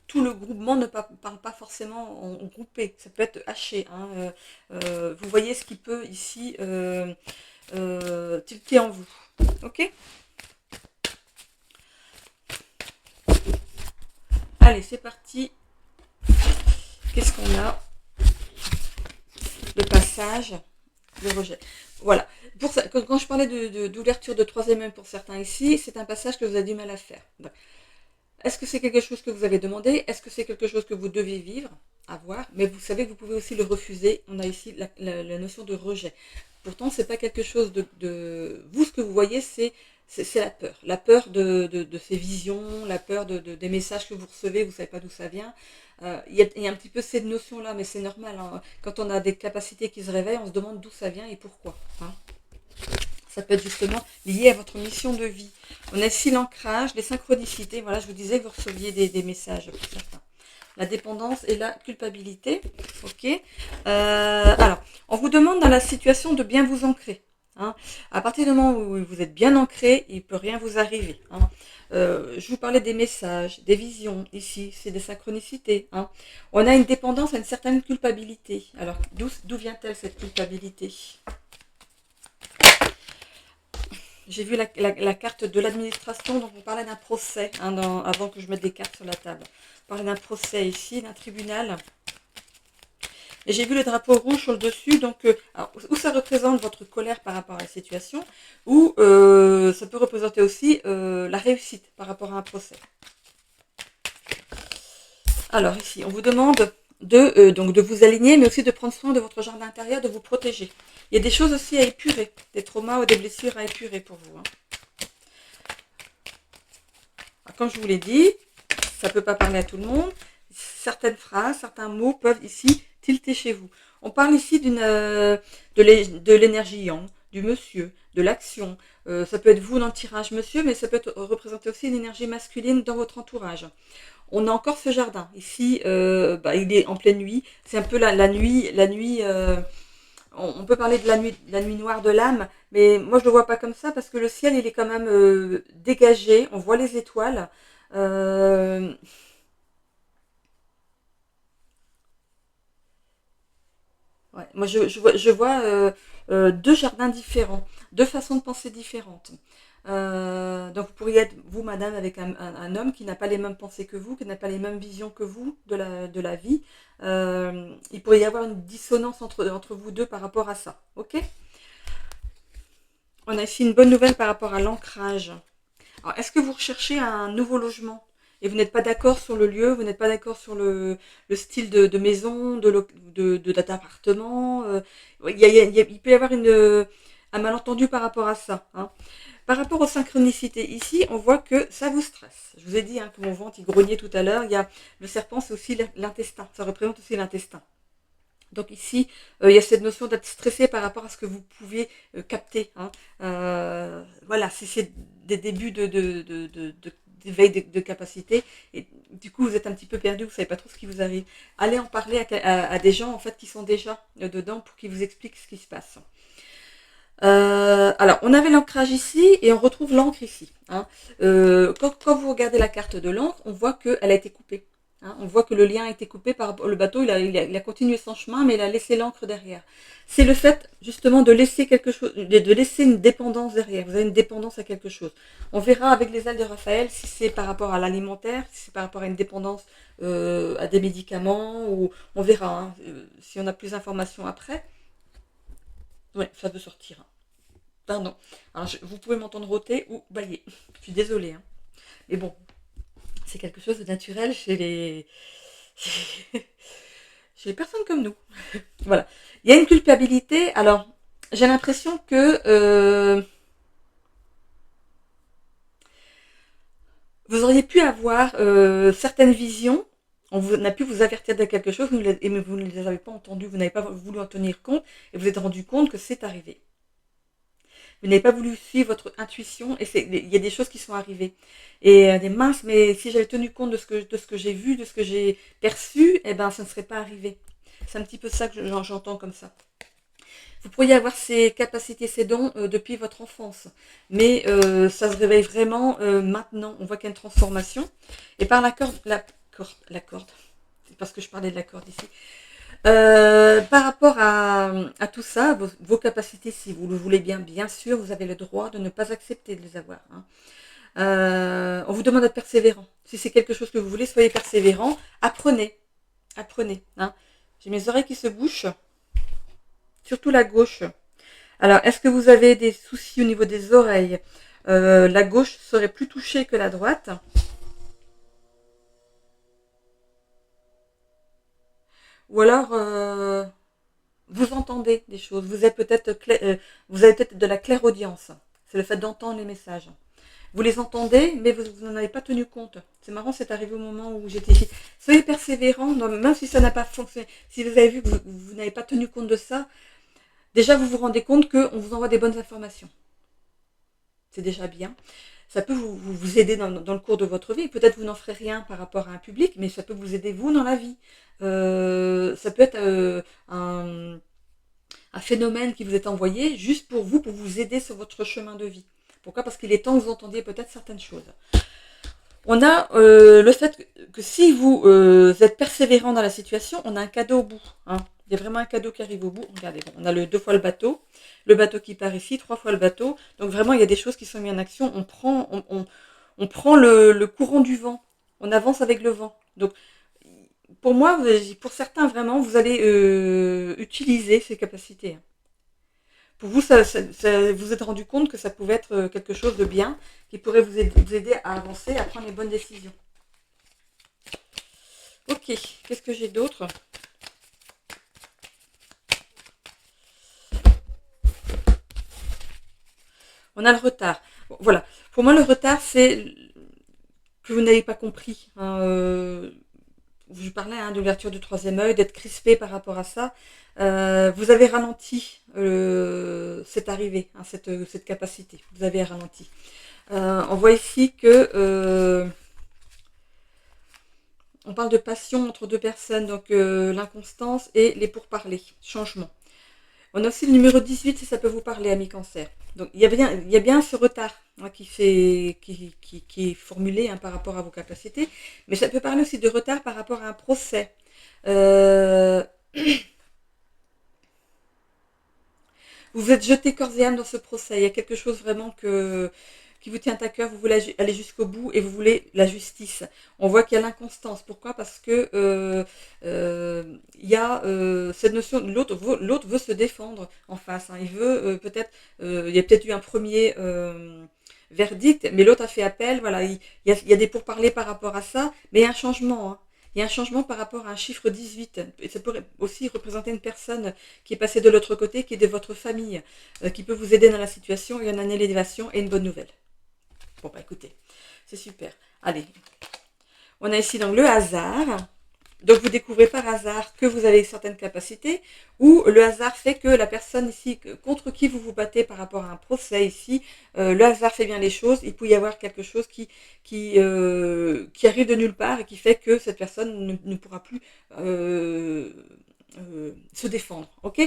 tout le groupement ne parle pas forcément en groupé, ça peut être haché. Hein, vous voyez ce qui peut ici tilter en vous. Ok? Allez, c'est parti. Qu'est-ce qu'on a? Le passage, le rejet. Voilà. Pour ça, quand je parlais d'ouverture de troisième œil pour certains ici, c'est un passage que vous avez du mal à faire. Est-ce que c'est quelque chose que vous avez demandé? Est-ce que c'est quelque chose que vous devez vivre? À voir. Mais vous savez que vous pouvez aussi le refuser. On a ici la notion de rejet. Pourtant, c'est pas quelque chose de... Vous, ce que vous voyez, c'est la peur. La peur de ces visions, la peur des messages que vous recevez, vous ne savez pas d'où ça vient. Il y a un petit peu cette notion-là, mais c'est normal. Hein. Quand on a des capacités qui se réveillent, on se demande d'où ça vient et pourquoi. Hein. Ça peut être justement lié à votre mission de vie. On a ici l'ancrage, les synchronicités. Voilà, je vous disais que vous receviez des messages pour certains. La dépendance et la culpabilité. Ok. Alors, on vous demande dans la situation de bien vous ancrer. Hein. À partir du moment où vous êtes bien ancré, il ne peut rien vous arriver. Hein. Je vous parlais des messages, des visions. Ici, c'est des synchronicités. Hein. On a une dépendance à une certaine culpabilité. Alors, d'où vient-elle cette culpabilité? J'ai vu la carte de l'administration, donc on parlait d'un procès, hein, avant que je mette les cartes sur la table. On parlait d'un procès ici, d'un tribunal. Et j'ai vu le drapeau rouge sur le dessus, donc alors, où ça représente votre colère par rapport à la situation, ou ça peut représenter aussi la réussite par rapport à un procès. Alors ici, on vous demande donc de vous aligner, mais aussi de prendre soin de votre jardin intérieur, de vous protéger. Il y a des choses aussi à épurer, des traumas ou des blessures à épurer pour vous. Hein. Alors, comme je vous l'ai dit, ça ne peut pas parler à tout le monde. Certaines phrases, certains mots peuvent ici tilter chez vous. On parle ici de l'énergie yang, du monsieur, de l'action. Ça peut être vous dans le tirage monsieur, mais ça peut représenter aussi une énergie masculine dans votre entourage. On a encore ce jardin. Ici, il est en pleine nuit. C'est un peu la nuit. On peut parler de la nuit noire de l'âme, mais moi je ne le vois pas comme ça parce que le ciel il est quand même dégagé. On voit les étoiles. Euh, Ouais, moi, je vois deux jardins différents, deux façons de penser différentes. Donc, vous pourriez être, vous, madame, avec un homme qui n'a pas les mêmes pensées que vous, qui n'a pas les mêmes visions que vous de la vie. Il pourrait y avoir une dissonance entre vous deux par rapport à ça. Ok? On a ici une bonne nouvelle par rapport à l'ancrage. Alors, est-ce que vous recherchez un nouveau logement et vous n'êtes pas d'accord sur le lieu, vous n'êtes pas d'accord sur le style de maison, d'appartement il peut y avoir un malentendu par rapport à ça. Hein. Par rapport aux synchronicités, ici, on voit que ça vous stresse. Je vous ai dit que mon ventre, il grognait tout à l'heure. Il y a le serpent, c'est aussi l'intestin. Ça représente aussi l'intestin. Donc ici, il y a cette notion d'être stressé par rapport à ce que vous pouvez capter. Hein. Voilà, c'est des débuts d'éveil de capacité. Et du coup, vous êtes un petit peu perdu, vous ne savez pas trop ce qui vous arrive. Allez en parler à des gens en fait qui sont déjà dedans pour qu'ils vous expliquent ce qui se passe. Alors, on avait l'ancrage ici et on retrouve l'encre ici. Hein. Quand vous regardez la carte de l'encre, on voit qu'elle a été coupée. Hein. On voit que le lien a été coupé par le bateau, il a continué son chemin, mais il a laissé l'encre derrière. C'est le fait justement de laisser quelque chose, de laisser une dépendance derrière. Vous avez une dépendance à quelque chose. On verra avec les ailes de Raphaël si c'est par rapport à l'alimentaire, si c'est par rapport à une dépendance à des médicaments, ou on verra hein, si on a plus d'informations après. Ouais, ça peut sortir. Hein. Pardon. Alors, vous pouvez m'entendre rôter ou bailler. Je suis désolée. Hein. Mais bon, c'est quelque chose de naturel chez les... chez les personnes comme nous. Voilà. Il y a une culpabilité. Alors, j'ai l'impression que vous auriez pu avoir certaines visions. On a pu vous avertir de quelque chose, mais vous ne les avez pas entendues, vous n'avez pas voulu en tenir compte, et vous êtes rendu compte que c'est arrivé. Vous n'avez pas voulu suivre votre intuition et il y a des choses qui sont arrivées. Et des minces, mais si j'avais tenu compte de ce que j'ai vu, de ce que j'ai perçu, eh ben ça ne serait pas arrivé. C'est un petit peu ça que j'entends comme ça. Vous pourriez avoir ces capacités, ces dons depuis votre enfance, mais ça se réveille vraiment maintenant. On voit qu'il y a une transformation. Et par la corde, c'est parce que je parlais de la corde ici. Par rapport à tout ça, vos capacités, si vous le voulez bien sûr, vous avez le droit de ne pas accepter de les avoir. Hein. On vous demande d'être persévérant. Si c'est quelque chose que vous voulez, soyez persévérant. Apprenez. Apprenez. Hein. J'ai mes oreilles qui se bouchent. Surtout la gauche. Alors, est-ce que vous avez des soucis au niveau des oreilles La gauche serait plus touchée que la droite. Ou alors, vous entendez des choses. Vous êtes vous avez peut-être de la clairaudience. C'est le fait d'entendre les messages. Vous les entendez, mais vous n'en avez pas tenu compte. C'est marrant, c'est arrivé au moment où j'étais ici. Soyez persévérant, même si ça n'a pas fonctionné. Si vous avez vu que vous n'avez pas tenu compte de ça, déjà vous vous rendez compte qu'on vous envoie des bonnes informations. C'est déjà bien. Ça peut vous aider dans le cours de votre vie. Peut-être vous n'en ferez rien par rapport à un public, mais ça peut vous aider vous dans la vie. Ça peut être un phénomène qui vous est envoyé juste pour vous aider sur votre chemin de vie. Pourquoi? Parce qu'il est temps que vous entendiez peut-être certaines choses. On a le fait que si vous êtes persévérant dans la situation, on a un cadeau au bout. Hein. Il y a vraiment un cadeau qui arrive au bout. Regardez, bon, on a le 2 fois le bateau qui part ici, 3 fois le bateau. Donc vraiment, il y a des choses qui sont mises en action. On prend le courant du vent. On avance avec le vent. Donc pour moi, pour certains, vraiment, vous allez utiliser ces capacités. Pour vous, vous êtes rendu compte que ça pouvait être quelque chose de bien, qui pourrait vous aider à avancer, à prendre les bonnes décisions. Ok, qu'est-ce que j'ai d'autre? On a le retard. Bon, voilà. Pour moi, le retard, c'est que vous n'avez pas compris. Hein, je parlais de l'ouverture du troisième œil, d'être crispé par rapport à ça. Vous avez ralenti cette arrivée, hein, cette capacité. Vous avez ralenti. On voit ici que on parle de passion entre deux personnes, donc l'inconstance et les pourparlers, changement. On a aussi le numéro 18 si ça peut vous parler, ami cancer. Donc il y a bien ce retard hein, qui est formulé hein, par rapport à vos capacités, mais ça peut parler aussi de retard par rapport à un procès. Euh, vous vous êtes jeté corps et âme dans ce procès. Il y a quelque chose vraiment qui vous tient à cœur. Vous voulez aller jusqu'au bout et vous voulez la justice. On voit qu'il y a l'inconstance. Pourquoi? Parce que il y a cette notion. L'autre veut se défendre en face. Hein. Il veut peut-être. Il y a peut-être eu un premier verdict, mais l'autre a fait appel. Voilà. Il y a des pourparlers par rapport à ça, mais il y a un changement. Hein. Il y a un changement par rapport à un chiffre 18. Et ça pourrait aussi représenter une personne qui est passée de l'autre côté, qui est de votre famille, qui peut vous aider dans la situation. Il y en a une élévation et une bonne nouvelle. Bon, bah écoutez, c'est super. Allez, on a ici donc le hasard. Donc vous découvrez par hasard que vous avez certaines capacités, ou le hasard fait que la personne ici contre qui vous vous battez par rapport à un procès ici, le hasard fait bien les choses. Il peut y avoir quelque chose qui arrive de nulle part et qui fait que cette personne ne pourra plus se défendre. Ok?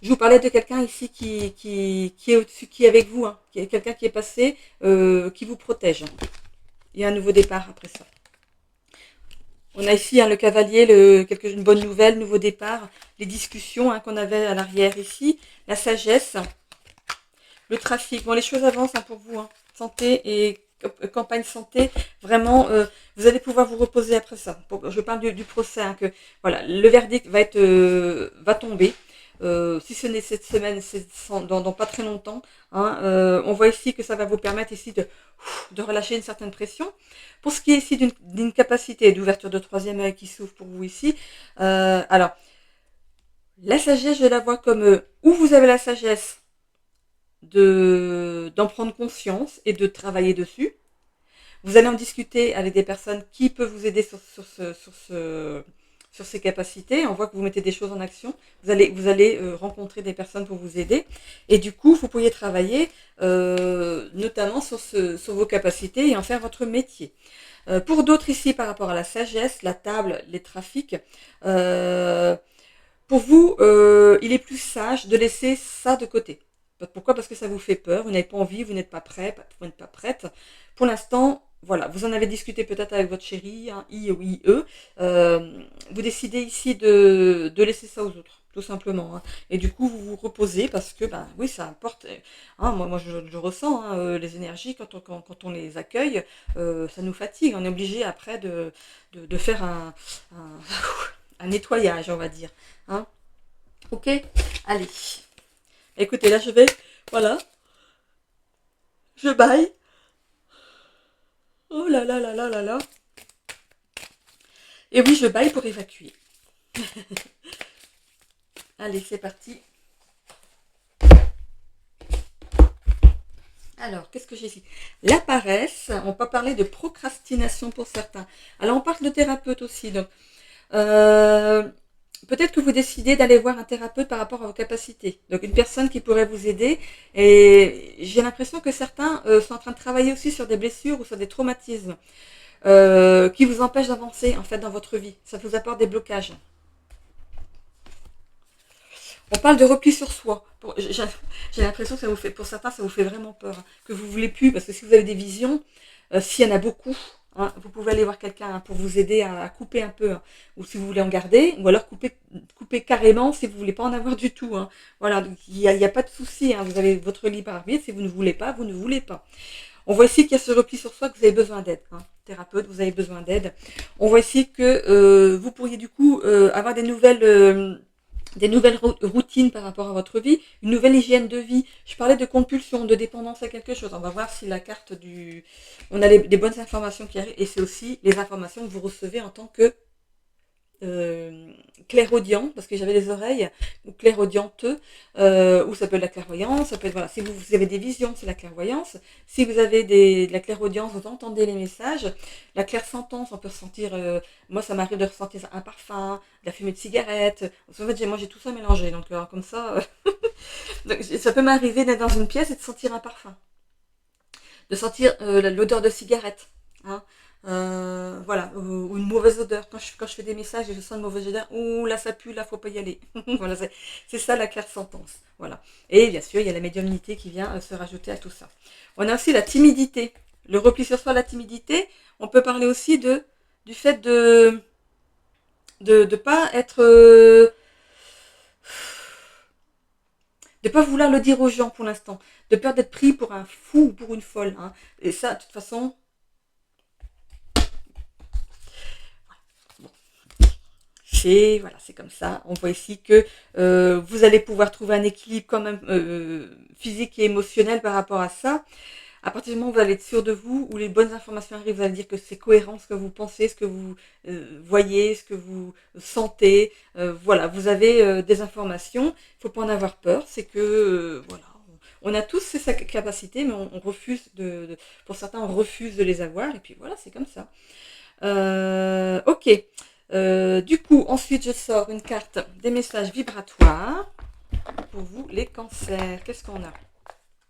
Je vous parlais de quelqu'un ici qui est au-dessus, qui est avec vous, hein, qui est quelqu'un qui est passé, qui vous protège. Il y a un nouveau départ après ça. On a ici hein, le cavalier, une bonne nouvelle, nouveau départ, les discussions hein, qu'on avait à l'arrière ici, la sagesse, le trafic. Bon, les choses avancent hein, pour vous. Hein. Santé et campagne santé, vraiment, vous allez pouvoir vous reposer après ça. Je parle du procès, hein, que voilà, le verdict va tomber. Si ce n'est cette semaine, c'est dans pas très longtemps. Hein, on voit ici que ça va vous permettre ici de relâcher une certaine pression. Pour ce qui est ici d'une capacité d'ouverture de troisième œil qui s'ouvre pour vous ici, alors, la sagesse, je la vois comme où vous avez la sagesse d'en prendre conscience et de travailler dessus. Vous allez en discuter avec des personnes qui peuvent vous aider sur ces capacités. On voit que vous mettez des choses en action. Vous allez rencontrer des personnes pour vous aider. Et du coup, vous pourriez travailler notamment sur vos capacités et en faire votre métier. Pour d'autres ici, par rapport à la sagesse, la table, les trafics, pour vous, il est plus sage de laisser ça de côté. Pourquoi? Parce que ça vous fait peur, vous n'avez pas envie, vous n'êtes pas prêt, vous n'êtes pas prête. Pour l'instant, voilà, vous en avez discuté peut-être avec votre chéri, hein, I ou IE. Vous décidez ici de laisser ça aux autres, tout simplement. Hein. Et du coup, vous vous reposez parce que, ben, oui, ça apporte. Hein, moi je ressens hein, les énergies quand on les accueille, ça nous fatigue. On est obligé après de faire un nettoyage, on va dire. Hein. Ok, allez. Écoutez, là voilà, je baille. Oh là là là là là là. Et oui, je baille pour évacuer. Allez, c'est parti. Alors, qu'est-ce que j'ai ici? La paresse, on peut parler de procrastination pour certains. Alors, on parle de thérapeute aussi. Donc, peut-être que vous décidez d'aller voir un thérapeute par rapport à vos capacités. Donc, une personne qui pourrait vous aider. Et j'ai l'impression que certains sont en train de travailler aussi sur des blessures ou sur des traumatismes qui vous empêchent d'avancer en fait dans votre vie. Ça vous apporte des blocages. On parle de repli sur soi. J'ai l'impression que ça vous fait, pour certains, ça vous fait vraiment peur. Hein, que vous voulez plus, parce que si vous avez des visions, s'il y en a beaucoup, hein. Vous pouvez aller voir quelqu'un, hein, pour vous aider à couper un peu, hein, ou si vous voulez en garder, ou alors couper carrément si vous voulez pas en avoir du tout, hein. Voilà, donc il y a pas de souci, hein, vous avez votre libre arbitre. Si vous ne voulez pas, vous ne voulez pas. On voit ici qu'il y a ce repli sur soi, que vous avez besoin d'aide, hein. Thérapeute, vous avez besoin d'aide. On voit ici que vous pourriez du coup avoir des nouvelles routines par rapport à votre vie, une nouvelle hygiène de vie. Je parlais de compulsion, de dépendance à quelque chose. On va voir si la carte du... On a les bonnes informations qui arrivent, et c'est aussi les informations que vous recevez en tant que euh, clairaudient, parce que j'avais les oreilles, ou clairaudienteux, ou ça peut être la clairvoyance, ça peut être, voilà, si vous avez des visions, c'est la clairvoyance. Si vous avez de la clairaudience, vous entendez les messages. La clairsentence, on peut ressentir, moi ça m'arrive de ressentir un parfum, de la fumée de cigarette. En fait, moi j'ai tout ça mélangé, donc comme ça, donc, ça peut m'arriver d'être dans une pièce et de sentir un parfum, de sentir l'odeur de cigarette, hein. Voilà, ou une mauvaise odeur. Quand je fais des messages et je sens une mauvaise odeur, ouh là ça pue, là faut pas y aller. Voilà, c'est ça la clairsentence. Voilà. Et bien sûr, il y a la médiumnité qui vient se rajouter à tout ça. On a aussi la timidité. Le repli sur soi, la timidité. On peut parler aussi du fait de pas être de pas vouloir le dire aux gens pour l'instant, de peur d'être pris pour un fou ou pour une folle, hein. Et ça, de toute façon, c'est comme ça. On voit ici que vous allez pouvoir trouver un équilibre quand même physique et émotionnel par rapport à ça. À partir du moment où vous allez être sûr de vous, où les bonnes informations arrivent, vous allez dire que c'est cohérent ce que vous pensez, ce que vous voyez, ce que vous sentez. Voilà, vous avez des informations. Il ne faut pas en avoir peur. C'est que voilà, on a tous ces capacités, mais on refuse pour certains, on refuse de les avoir. Et puis voilà, c'est comme ça. Ok. Du coup, ensuite, je sors une carte des messages vibratoires pour vous, les cancers. Qu'est-ce qu'on a?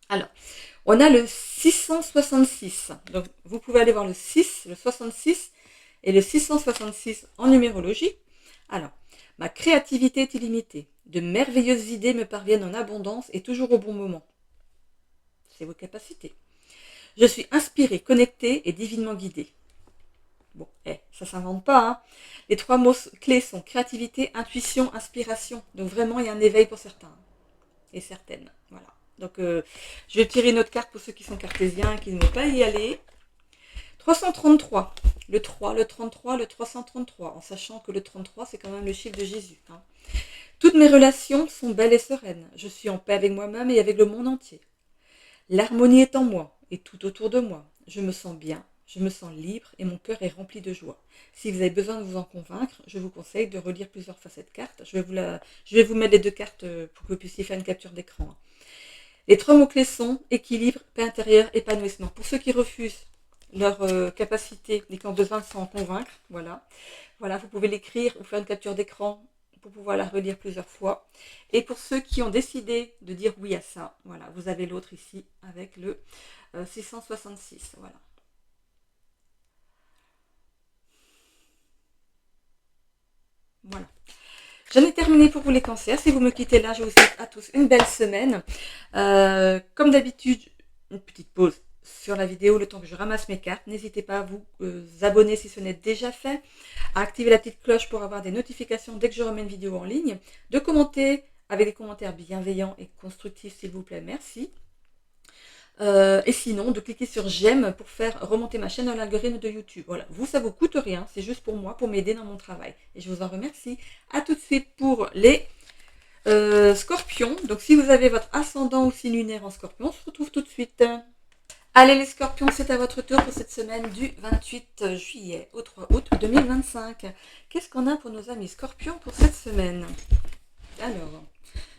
Alors, on a le 666. Donc, vous pouvez aller voir le 6, le 66 et le 666 en numérologie. Alors, ma créativité est illimitée. De merveilleuses idées me parviennent en abondance et toujours au bon moment. C'est vos capacités. Je suis inspirée, connectée et divinement guidée. Bon, ça s'invente pas, hein. Les trois mots clés sont créativité, intuition, inspiration. Donc vraiment, il y a un éveil pour certains et certaines. Voilà. Donc, je vais tirer une autre carte pour ceux qui sont cartésiens et qui ne vont pas y aller. 333. Le 3, le 33, le 333. En sachant que le 33, c'est quand même le chiffre de Jésus, hein. Toutes mes relations sont belles et sereines. Je suis en paix avec moi-même et avec le monde entier. L'harmonie est en moi et tout autour de moi. Je me sens bien, je me sens libre et mon cœur est rempli de joie. Si vous avez besoin de vous en convaincre, je vous conseille de relire plusieurs fois cette carte. Je vais vous mettre les deux cartes pour que vous puissiez faire une capture d'écran. Les trois mots-clés sont équilibre, paix intérieure, épanouissement. Pour ceux qui refusent leur capacité et qui ont besoin de s'en convaincre, voilà. Voilà, vous pouvez l'écrire ou faire une capture d'écran pour pouvoir la relire plusieurs fois. Et pour ceux qui ont décidé de dire oui à ça, voilà, vous avez l'autre ici avec le 666. Voilà. Voilà. J'en ai terminé pour vous les cancers. Si vous me quittez là, je vous souhaite à tous une belle semaine. Comme d'habitude, une petite pause sur la vidéo le temps que je ramasse mes cartes. N'hésitez pas à vous abonner si ce n'est déjà fait, à activer la petite cloche pour avoir des notifications dès que je remets une vidéo en ligne, de commenter avec des commentaires bienveillants et constructifs s'il vous plaît, merci. Et sinon, de cliquer sur j'aime pour faire remonter ma chaîne dans l'algorithme de YouTube. Voilà, vous, ça vous coûte rien, c'est juste pour moi, pour m'aider dans mon travail. Et je vous en remercie. À tout de suite pour les scorpions. Donc, si vous avez votre ascendant ou signe lunaire en scorpion, on se retrouve tout de suite. Allez les scorpions, c'est à votre tour pour cette semaine du 28 juillet au 3 août 2025. Qu'est-ce qu'on a pour nos amis scorpions pour cette semaine? Alors,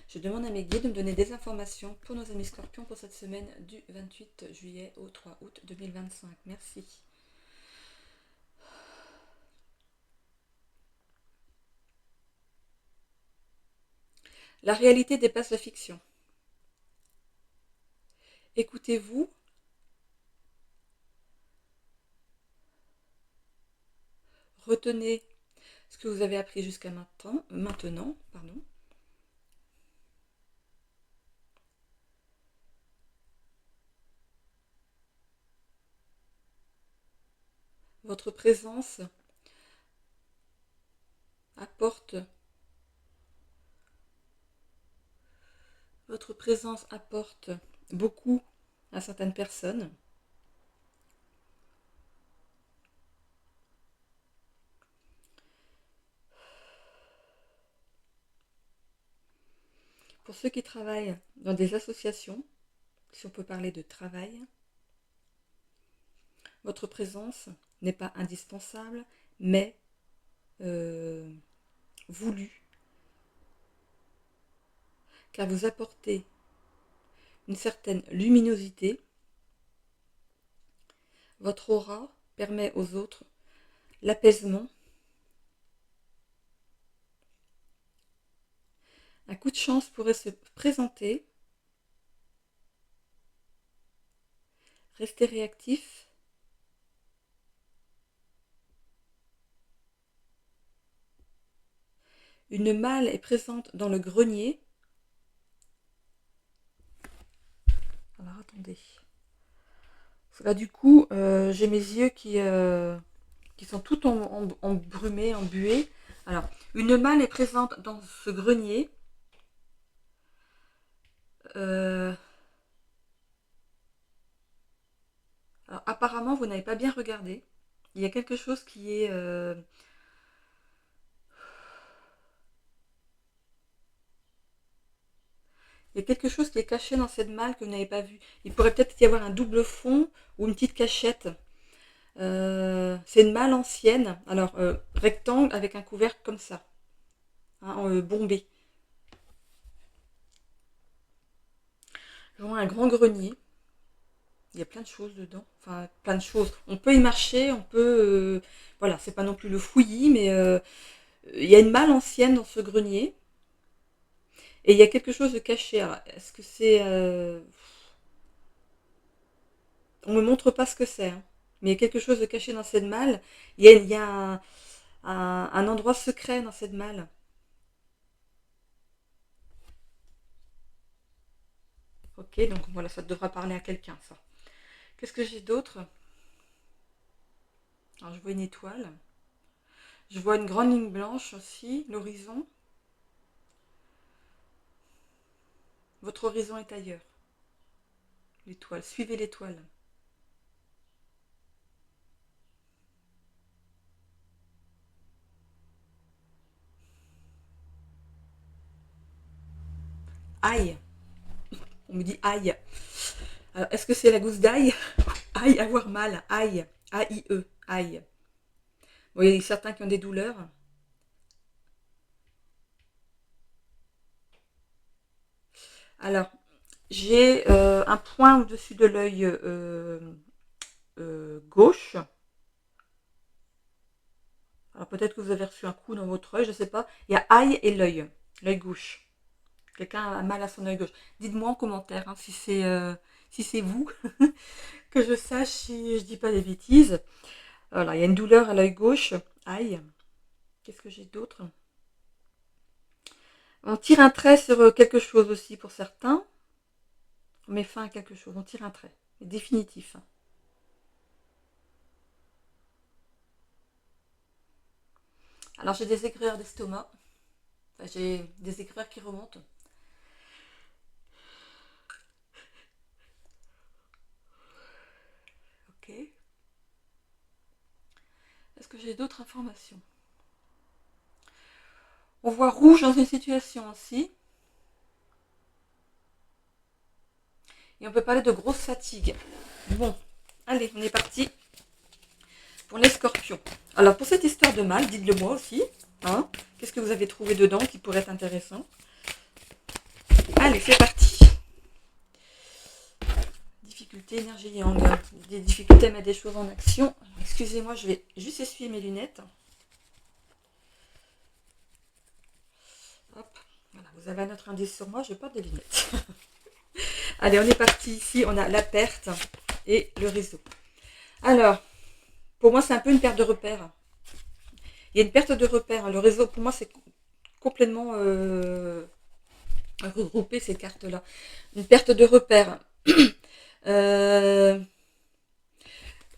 je demande à mes guides de me donner des informations pour nos amis scorpions pour cette semaine du 28 juillet au 3 août 2025. Merci. La réalité dépasse la fiction. Écoutez-vous. Retenez ce que vous avez appris jusqu'à maintenant. Votre présence apporte beaucoup à certaines personnes. Pour ceux qui travaillent dans des associations, si on peut parler de travail, votre présence n'est pas indispensable, mais voulue, car vous apportez une certaine luminosité. Votre aura permet aux autres l'apaisement. Un coup de chance pourrait se présenter. Restez réactif. Une malle est présente dans le grenier. Alors attendez. Là du coup, j'ai mes yeux qui sont tout embrumés, embués. Alors, une malle est présente dans ce grenier. Alors, apparemment, vous n'avez pas bien regardé. Il y a quelque chose qui est... il y a quelque chose qui est caché dans cette malle que vous n'avez pas vu. Il pourrait peut-être y avoir un double fond ou une petite cachette. C'est une malle ancienne. Alors, rectangle avec un couvercle comme ça. Hein, bombé. Je vois un grand grenier. Il y a plein de choses dedans. Enfin, plein de choses. On peut y marcher, on peut... voilà, c'est pas non plus le fouillis, mais il y a une malle ancienne dans ce grenier. Et il y a quelque chose de caché. Alors, est-ce que c'est... on me montre pas ce que c'est. Hein. Mais il y a quelque chose de caché dans cette malle. Il y a un endroit secret dans cette malle. Ok, donc voilà, ça devra parler à quelqu'un, ça. Qu'est-ce que j'ai d'autre? Alors, je vois une étoile. Je vois une grande ligne blanche aussi, l'horizon. Votre horizon est ailleurs. L'étoile, suivez l'étoile. Aïe. On me dit aïe. Alors, est-ce que c'est la gousse d'ail? Aïe, avoir mal. Aïe. A-I-E. Aïe. Bon, il y a certains qui ont des douleurs. Alors, j'ai un point au-dessus de l'œil gauche. Alors peut-être que vous avez reçu un coup dans votre œil, je ne sais pas. Il y a aïe et l'œil gauche. Quelqu'un a mal à son œil gauche. Dites-moi en commentaire hein, si c'est vous, que je sache si je dis pas des bêtises. Voilà, il y a une douleur à l'œil gauche. Aïe. Qu'est-ce que j'ai d'autre? On tire un trait sur quelque chose aussi pour certains. On met fin à quelque chose. On tire un trait. C'est définitif. Alors j'ai des aigreurs d'estomac. Enfin, j'ai des aigreurs qui remontent. Ok. Est-ce que j'ai d'autres informations? On voit rouge dans une situation aussi. Et on peut parler de grosse fatigue. Bon, allez, on est parti pour les scorpions. Alors, pour cette histoire de mal, dites-le moi aussi. Hein, qu'est-ce que vous avez trouvé dedans qui pourrait être intéressant? Allez, c'est parti. Difficulté, énergie yang. Des difficultés à mettre des choses en action. Excusez-moi, je vais juste essuyer mes lunettes. Hop, voilà, vous avez un autre indice sur moi, je porte des lunettes. Allez, on est parti ici. On a la perte et le réseau. Alors, pour moi, c'est un peu une perte de repère. Il y a une perte de repère. Le réseau, pour moi, c'est complètement regroupé ces cartes-là. Une perte de repère.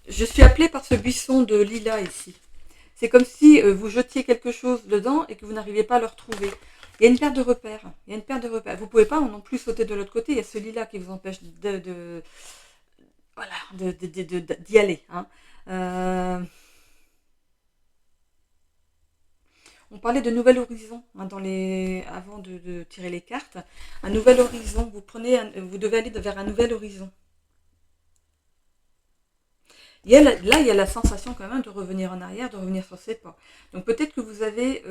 Je suis appelée par ce buisson de lilas ici. C'est comme si vous jetiez quelque chose dedans et que vous n'arriviez pas à le retrouver. Il y a une perte de repères. Il y a une perte de repères. Vous ne pouvez pas non plus sauter de l'autre côté. Il y a ce lilas qui vous empêche voilà, d'y aller. Hein. Euh, on parlait de nouvel horizon hein, avant de tirer les cartes. Un nouvel horizon. Vous devez aller vers un nouvel horizon. Là, il y a la sensation quand même de revenir en arrière, de revenir sur ses pas. Donc peut-être que vous avez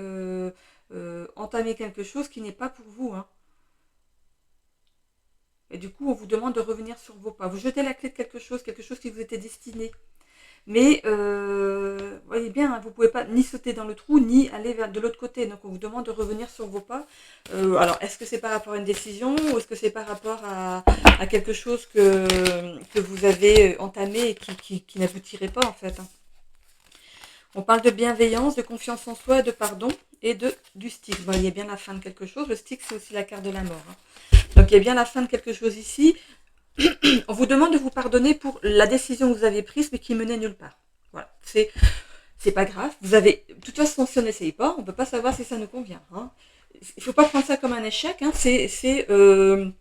entamé quelque chose qui n'est pas pour vous. Hein. Et du coup, on vous demande de revenir sur vos pas. Vous jetez la clé de quelque chose qui vous était destiné. Mais voyez bien, hein, vous ne pouvez pas ni sauter dans le trou, ni aller vers de l'autre côté. Donc on vous demande de revenir sur vos pas. Alors, est-ce que c'est par rapport à une décision ou est-ce que c'est par rapport à quelque chose que vous avez entamé et qui n'aboutirait pas en fait hein. On parle de bienveillance, de confiance en soi, de pardon et du stick. Vous voyez bien la fin de quelque chose. Le stick, c'est aussi la carte de la mort. Hein. Donc il y a bien la fin de quelque chose ici. On vous demande de vous pardonner pour la décision que vous avez prise mais qui menait nulle part. Voilà, c'est pas grave. De toute façon, si on n'essaye pas, on ne peut pas savoir si ça nous convient. Hein. Il ne faut pas prendre ça comme un échec. Hein. De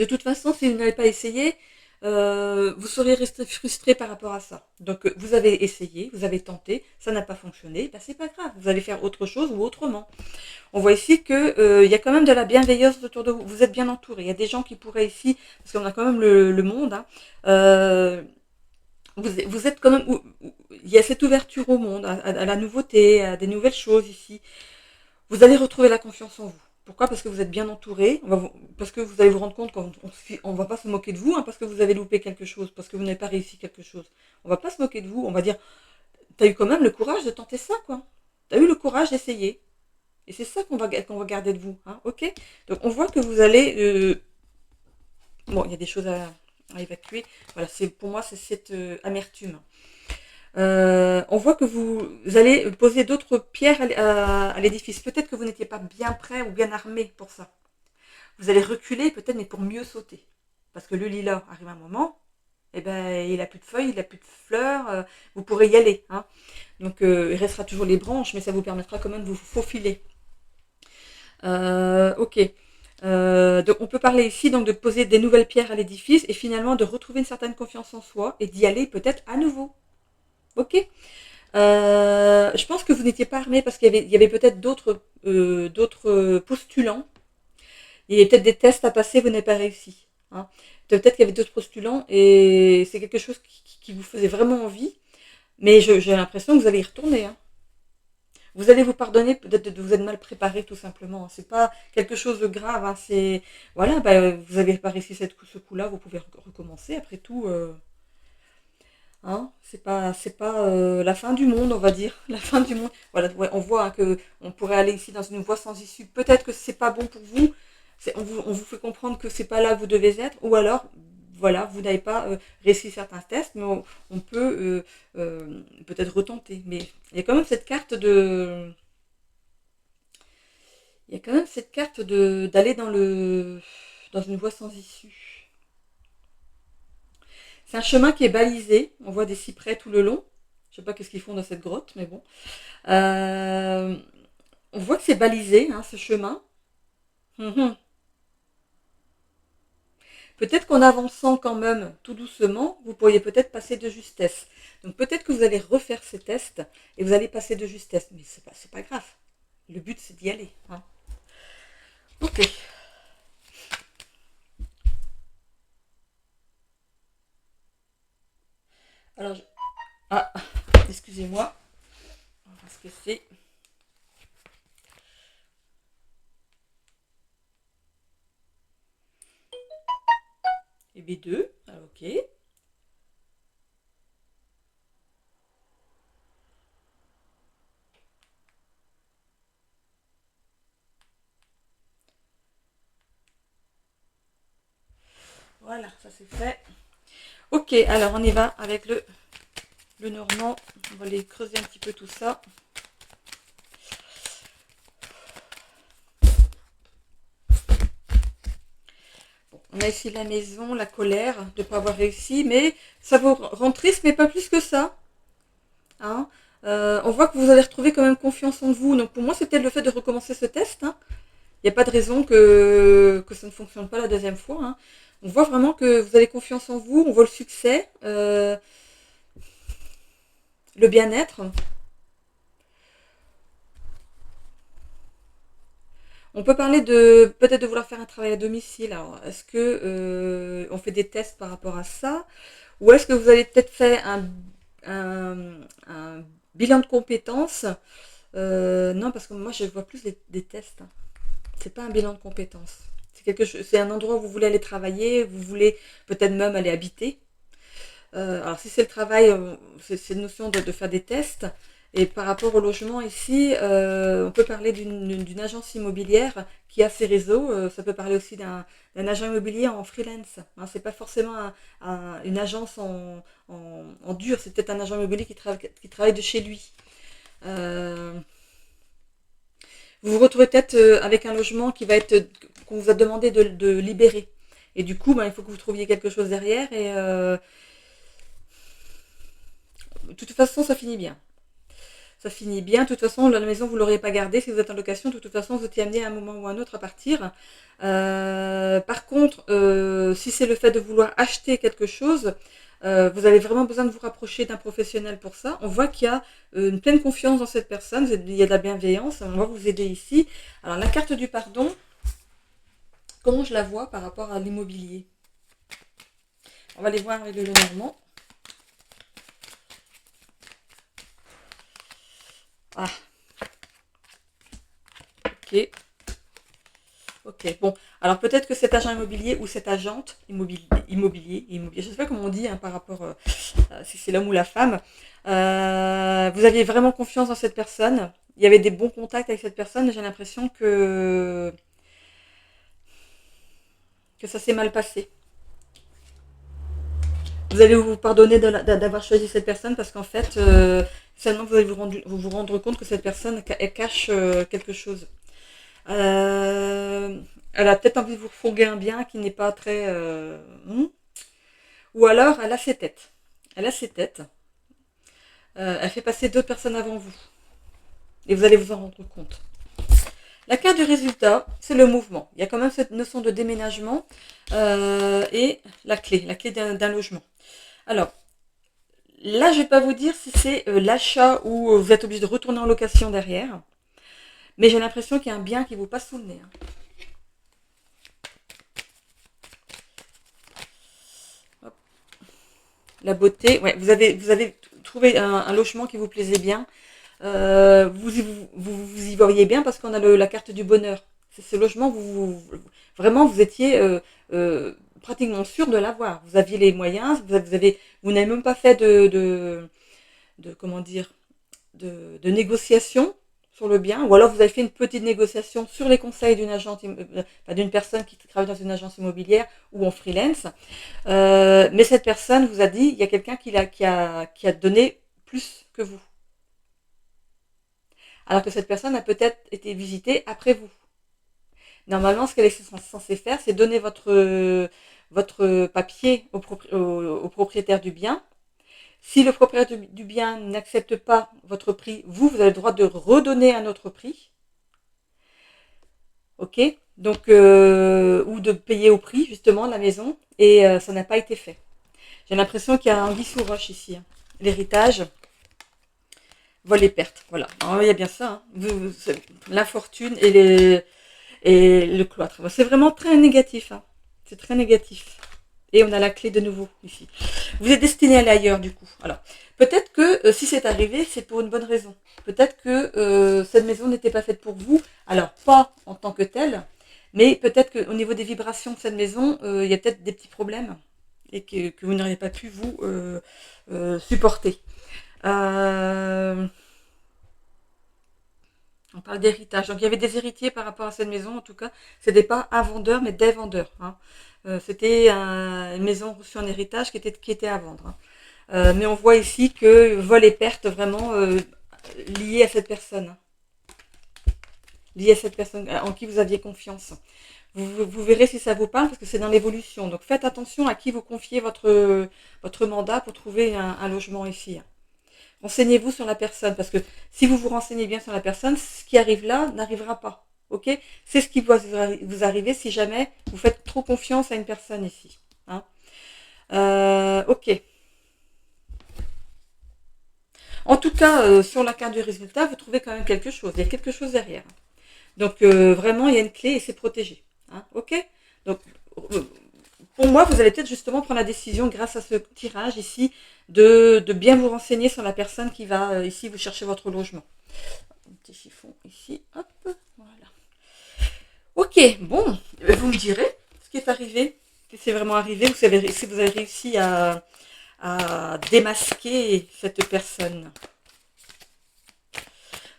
toute façon, si vous n'avez pas essayé, vous serez resté frustré par rapport à ça. Donc, vous avez essayé, vous avez tenté, ça n'a pas fonctionné, ben, c'est pas grave. Vous allez faire autre chose ou autrement. On voit ici que y a quand même de la bienveillance autour de vous. Vous êtes bien entouré. Il y a des gens qui pourraient ici, parce qu'on a quand même le monde. Hein, vous êtes quand même. Il y a cette ouverture au monde, à la nouveauté, à des nouvelles choses ici. Vous allez retrouver la confiance en vous. Pourquoi? Parce que vous êtes bien entouré, parce que vous allez vous rendre compte qu'on ne va pas se moquer de vous, hein, parce que vous avez loupé quelque chose, parce que vous n'avez pas réussi quelque chose. On ne va pas se moquer de vous, on va dire, tu as eu quand même le courage de tenter ça, quoi. Tu as eu le courage d'essayer. Et c'est ça qu'on va garder de vous, hein, ok? Donc on voit que vous allez... bon, il y a des choses à évacuer. Voilà, pour moi, c'est cette amertume. On voit que vous allez poser d'autres pierres à l'édifice. Peut-être que vous n'étiez pas bien prêt ou bien armé pour ça. Vous allez reculer peut-être, mais pour mieux sauter. Parce que le lilas arrive un moment, eh ben, il n'a plus de feuilles, il n'a plus de fleurs, vous pourrez y aller. Hein. Donc il restera toujours les branches, mais ça vous permettra quand même de vous faufiler. Ok. Donc on peut parler ici donc de poser des nouvelles pierres à l'édifice et finalement de retrouver une certaine confiance en soi et d'y aller peut-être à nouveau. Ok. Je pense que vous n'étiez pas armé parce qu'il y avait peut-être d'autres postulants. Il y avait peut-être des tests à passer, vous n'avez pas réussi. Hein. Peut-être qu'il y avait d'autres postulants et c'est quelque chose qui vous faisait vraiment envie. Mais j'ai l'impression que vous allez y retourner. Hein. Vous allez vous pardonner peut-être de vous être mal préparé tout simplement. C'est pas quelque chose de grave. Hein. C'est voilà, vous n'avez pas réussi ce coup-là, vous pouvez recommencer. Après tout, hein, c'est pas la fin du monde, on va dire. La fin du monde. Voilà, ouais, on voit hein, que on pourrait aller ici dans une voie sans issue. Peut-être que c'est pas bon pour vous. On vous fait comprendre que c'est pas là que vous devez être, ou alors voilà, vous n'avez pas réussi certains tests, mais on peut peut-être retenter. Mais il y a quand même cette carte d'aller dans une voie sans issue. C'est un chemin qui est balisé. On voit des cyprès tout le long. Je sais pas qu'est-ce qu'ils font dans cette grotte, mais bon. On voit que c'est balisé, hein, ce chemin. Peut-être qu'en avançant quand même tout doucement, vous pourriez peut-être passer de justesse. Donc peut-être que vous allez refaire ces tests et vous allez passer de justesse. Mais c'est pas grave. Le but c'est d'y aller. Hein. Ok. Alors, ah, excusez-moi. Parce que c'est... Et B2. Alors, ok. Voilà, ça c'est fait. Ok, alors on y va avec le normand. On va aller creuser un petit peu tout ça. Bon, On a ici la maison, la colère de ne pas avoir réussi, mais ça vous rend triste, mais pas plus que ça. Hein. On voit que vous allez retrouver quand même confiance en vous. Donc pour moi, c'est peut-être le fait de recommencer ce test. Hein. Il n'y a pas de raison que ça ne fonctionne pas la deuxième fois. Hein. On voit vraiment que vous avez confiance en vous, on voit le succès, le bien-être. On peut parler de peut-être de vouloir faire un travail à domicile. Alors, est-ce que on fait des tests par rapport à ça? Ou est-ce que vous allez peut-être faire un bilan de compétences? Non, parce que moi, je vois plus des tests. Hein. C'est pas un bilan de compétences. C'est quelque chose, c'est un endroit où vous voulez aller travailler, vous voulez peut-être même aller habiter. Alors si c'est le travail, c'est une notion de faire des tests. Et par rapport au logement ici, on peut parler d'une agence immobilière qui a ses réseaux. Ça peut parler aussi d'un agent immobilier en freelance. Hein, c'est pas forcément une agence en dur, c'est peut-être un agent immobilier qui travaille de chez lui. Euh, vous vous retrouvez peut-être avec un logement qu'on vous a demandé de libérer. Et du coup, ben, il faut que vous trouviez quelque chose derrière. Et de toute façon, ça finit bien. Ça finit bien. De toute façon, la maison, vous ne l'aurez pas gardée. Si vous êtes en location, de toute façon, vous étiez amené à un moment ou à un autre à partir. Par contre, si c'est le fait de vouloir acheter quelque chose, vous avez vraiment besoin de vous rapprocher d'un professionnel pour ça. On voit qu'il y a une pleine confiance dans cette personne. Il y a de la bienveillance. On va vous aider ici. Alors, la carte du pardon, comment je la vois par rapport à l'immobilier? On va les voir avec le Lenormand. Ah, ok. Ok, bon. Alors peut-être que cet agent immobilier ou cette agente immobilier, je ne sais pas comment on dit hein, par rapport si c'est l'homme ou la femme, vous aviez vraiment confiance dans cette personne, il y avait des bons contacts avec cette personne, et j'ai l'impression que ça s'est mal passé. Vous allez vous pardonner d'avoir choisi cette personne parce qu'en fait, seulement vous allez vous rendre compte que cette personne, elle cache quelque chose. Elle a peut-être envie de vous refourguer un bien qui n'est pas très... Ou alors, elle a ses têtes. Elle a ses têtes. Elle fait passer d'autres personnes avant vous. Et vous allez vous en rendre compte. La carte du résultat, c'est le mouvement. Il y a quand même cette notion de déménagement et la clé d'un logement. Alors, là, je ne vais pas vous dire si c'est l'achat ou vous êtes obligé de retourner en location derrière. Mais j'ai l'impression qu'il y a un bien qui vous passe sous le nez. Hein. La beauté, ouais, vous avez trouvé un logement qui vous plaisait bien. Vous y voyez bien parce qu'on a la carte du bonheur. C'est ce logement, vraiment, vous étiez pratiquement sûr de l'avoir. Vous aviez les moyens, vous n'avez même pas fait comment dire, de négociation sur le bien, ou alors vous avez fait une petite négociation sur les conseils d'une personne qui travaille dans une agence immobilière ou en freelance. Mais cette personne vous a dit, il y a quelqu'un qui a donné plus que vous. Alors que cette personne a peut-être été visitée après vous. Normalement, ce qu'elle est censée faire, c'est donner votre papier au propriétaire du bien. Si le propriétaire du bien n'accepte pas votre prix, vous avez le droit de redonner un autre prix. Ok. Donc, ou de payer au prix, justement, la maison. Et ça n'a pas été fait. J'ai l'impression qu'il y a un anguille sous roche ici. Hein. L'héritage, vol et perte. Voilà. Alors, il y a bien ça. Hein. L'infortune et le cloître. C'est vraiment très négatif. Hein. C'est très négatif. Et on a la clé de nouveau ici. Vous êtes destiné à aller ailleurs du coup. Alors, peut-être que si c'est arrivé, c'est pour une bonne raison. Peut-être que cette maison n'était pas faite pour vous. Alors, pas en tant que telle, mais peut-être qu'au niveau des vibrations de cette maison, il y a peut-être des petits problèmes et que vous n'auriez pas pu vous supporter. On parle d'héritage. Donc il y avait des héritiers par rapport à cette maison, en tout cas. Ce n'était pas un vendeur, mais des vendeurs. Hein. C'était une maison reçue en héritage qui était à vendre. Hein. Mais on voit ici que vol et perte vraiment liés à cette personne. Liés à cette personne en qui vous aviez confiance. Vous verrez si ça vous parle parce que c'est dans l'évolution. Donc faites attention à qui vous confiez votre mandat pour trouver un logement ici. Renseignez-vous sur la personne parce que si vous vous renseignez bien sur la personne, ce qui arrive là n'arrivera pas. Ok? C'est ce qui va vous arriver si jamais vous faites trop confiance à une personne ici. Hein. Ok. En tout cas, sur la carte du résultat, vous trouvez quand même quelque chose. Il y a quelque chose derrière. Donc vraiment, il y a une clé et c'est protégé. Hein, ok? Donc pour moi, vous allez peut-être justement prendre la décision grâce à ce tirage ici de bien vous renseigner sur la personne qui va ici vous chercher votre logement. Un petit chiffon ici, hop, voilà. Ok, bon, vous me direz ce qui est arrivé, si c'est vraiment arrivé, si vous avez réussi à démasquer cette personne. Vous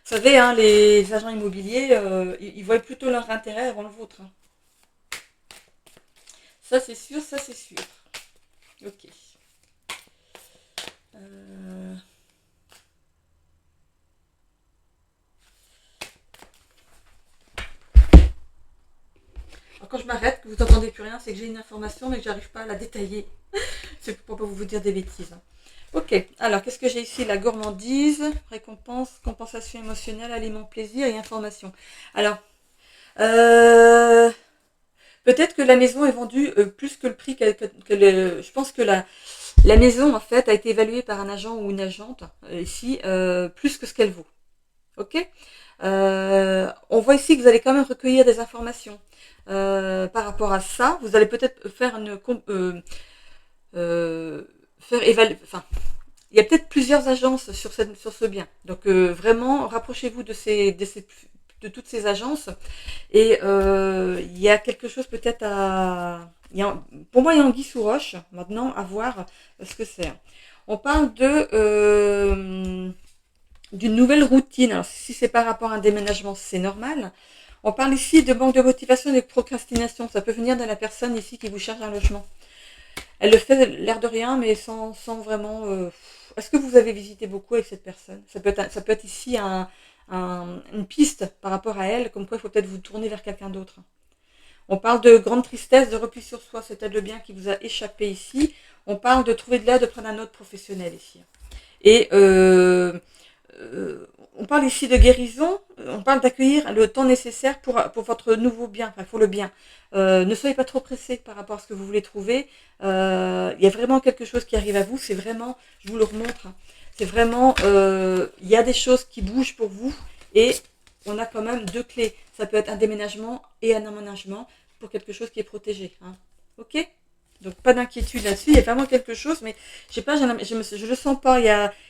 savez, hein, les agents immobiliers, ils voient plutôt leur intérêt avant le vôtre. Hein. Ça c'est sûr, ça c'est sûr. Ok. Alors, quand je m'arrête, que vous n'entendez plus rien, c'est que j'ai une information mais que j'arrive pas à la détailler. C'est pour pas vous dire des bêtises. Hein. Ok, alors qu'est-ce que j'ai ici? La gourmandise, récompense, compensation émotionnelle, aliment, plaisir et information. Alors, peut-être que la maison est vendue plus que le prix je pense que la maison en fait a été évaluée par un agent ou une agente ici plus que ce qu'elle vaut. Ok. On voit ici que vous allez quand même recueillir des informations par rapport à ça. Vous allez peut-être faire enfin, il y a peut-être plusieurs agences sur ce bien. Donc vraiment, rapprochez-vous de toutes ces agences. Et il y a quelque chose peut-être pour moi, il y a anguille sous roche. Maintenant, à voir ce que c'est. On parle d'une nouvelle routine. Alors, si c'est par rapport à un déménagement, c'est normal. On parle ici de manque de motivation et de procrastination. Ça peut venir de la personne ici qui vous cherche un logement. Elle le fait l'air de rien, mais sans vraiment... Est-ce que vous avez visité beaucoup avec cette personne? Ça peut être ici une piste par rapport à elle, comme quoi il faut peut-être vous tourner vers quelqu'un d'autre. On parle de grande tristesse, de repli sur soi, c'est peut-être le bien qui vous a échappé ici. On parle de trouver de l'aide, de prendre un autre professionnel ici. Et on parle ici de guérison, on parle d'accueillir le temps nécessaire pour votre nouveau bien, enfin pour le bien. Ne soyez pas trop pressé par rapport à ce que vous voulez trouver. Il y a vraiment quelque chose qui arrive à vous, c'est vraiment, je vous le remontre, hein, c'est vraiment, il y a des choses qui bougent pour vous et on a quand même deux clés. Ça peut être un déménagement et un emménagement pour quelque chose qui est protégé. Hein. Ok? Donc pas d'inquiétude là-dessus, il y a vraiment quelque chose, mais je sais pas, je le sens pas. Il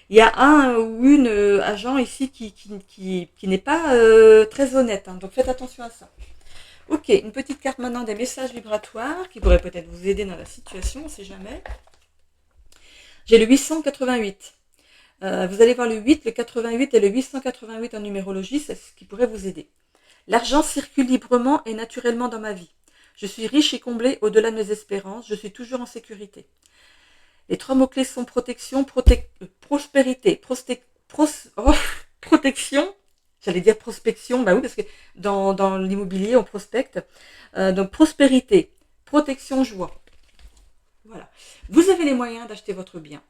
y a un ou une agent ici qui n'est pas très honnête. Hein, donc faites attention à ça. Ok, une petite carte maintenant des messages vibratoires qui pourraient peut-être vous aider dans la situation, on ne sait jamais. J'ai le 888. Vous allez voir le 8, le 88 et le 888 en numérologie, c'est ce qui pourrait vous aider. L'argent circule librement et naturellement dans ma vie. Je suis riche et comblé au-delà de mes espérances. Je suis toujours en sécurité. Les trois mots-clés sont protection, prospérité, protection. J'allais dire prospection, bah oui, parce que dans l'immobilier, on prospecte. Donc prospérité, protection, joie. Voilà. Vous avez les moyens d'acheter votre bien.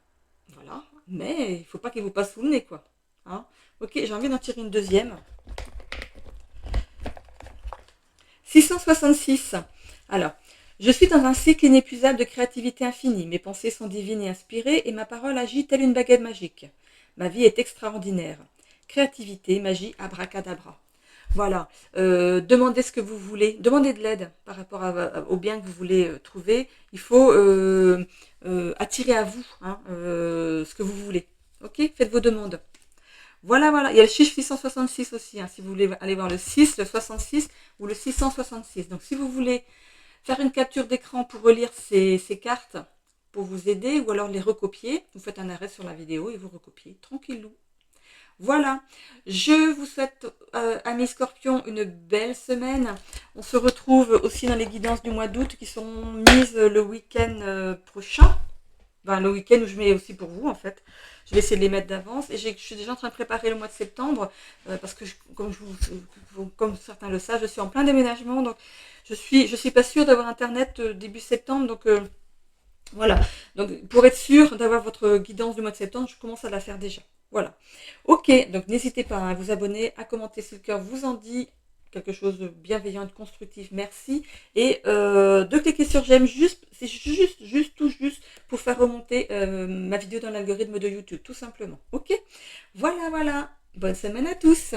Voilà. Mais il ne faut pas qu'il vous passe sous le nez, quoi. Hein, ok, j'ai envie d'en tirer une deuxième. 666. Alors, je suis dans un cycle inépuisable de créativité infinie. Mes pensées sont divines et inspirées et ma parole agit telle une baguette magique. Ma vie est extraordinaire. Créativité, magie, abracadabra. Voilà. Demandez ce que vous voulez. Demandez de l'aide par rapport au bien que vous voulez trouver. Il faut attirer à vous hein, ce que vous voulez. Ok? Faites vos demandes. Voilà, voilà. Il y a le chiffre 666 aussi, hein, si vous voulez aller voir le 6, le 66 ou le 666. Donc, si vous voulez faire une capture d'écran pour relire ces cartes, pour vous aider, ou alors les recopier, vous faites un arrêt sur la vidéo et vous recopiez. Tranquillou. Voilà. Je vous souhaite, amis Scorpions, une belle semaine. On se retrouve aussi dans les guidances du mois d'août qui sont mises le week-end prochain. ben, le week-end où je mets aussi pour vous en fait. Je vais essayer de les mettre d'avance et je suis déjà en train de préparer le mois de septembre parce que comme certains le savent, je suis en plein déménagement donc je suis pas sûre d'avoir internet début septembre donc voilà. Donc pour être sûre d'avoir votre guidance du mois de septembre, je commence à la faire déjà. Voilà. Ok, donc n'hésitez pas à vous abonner, à commenter si le cœur vous en dit quelque chose de bienveillant et de constructif, merci. Et de cliquer sur j'aime, c'est tout juste pour faire remonter ma vidéo dans l'algorithme de YouTube, tout simplement. Ok. Voilà, voilà. Bonne semaine à tous.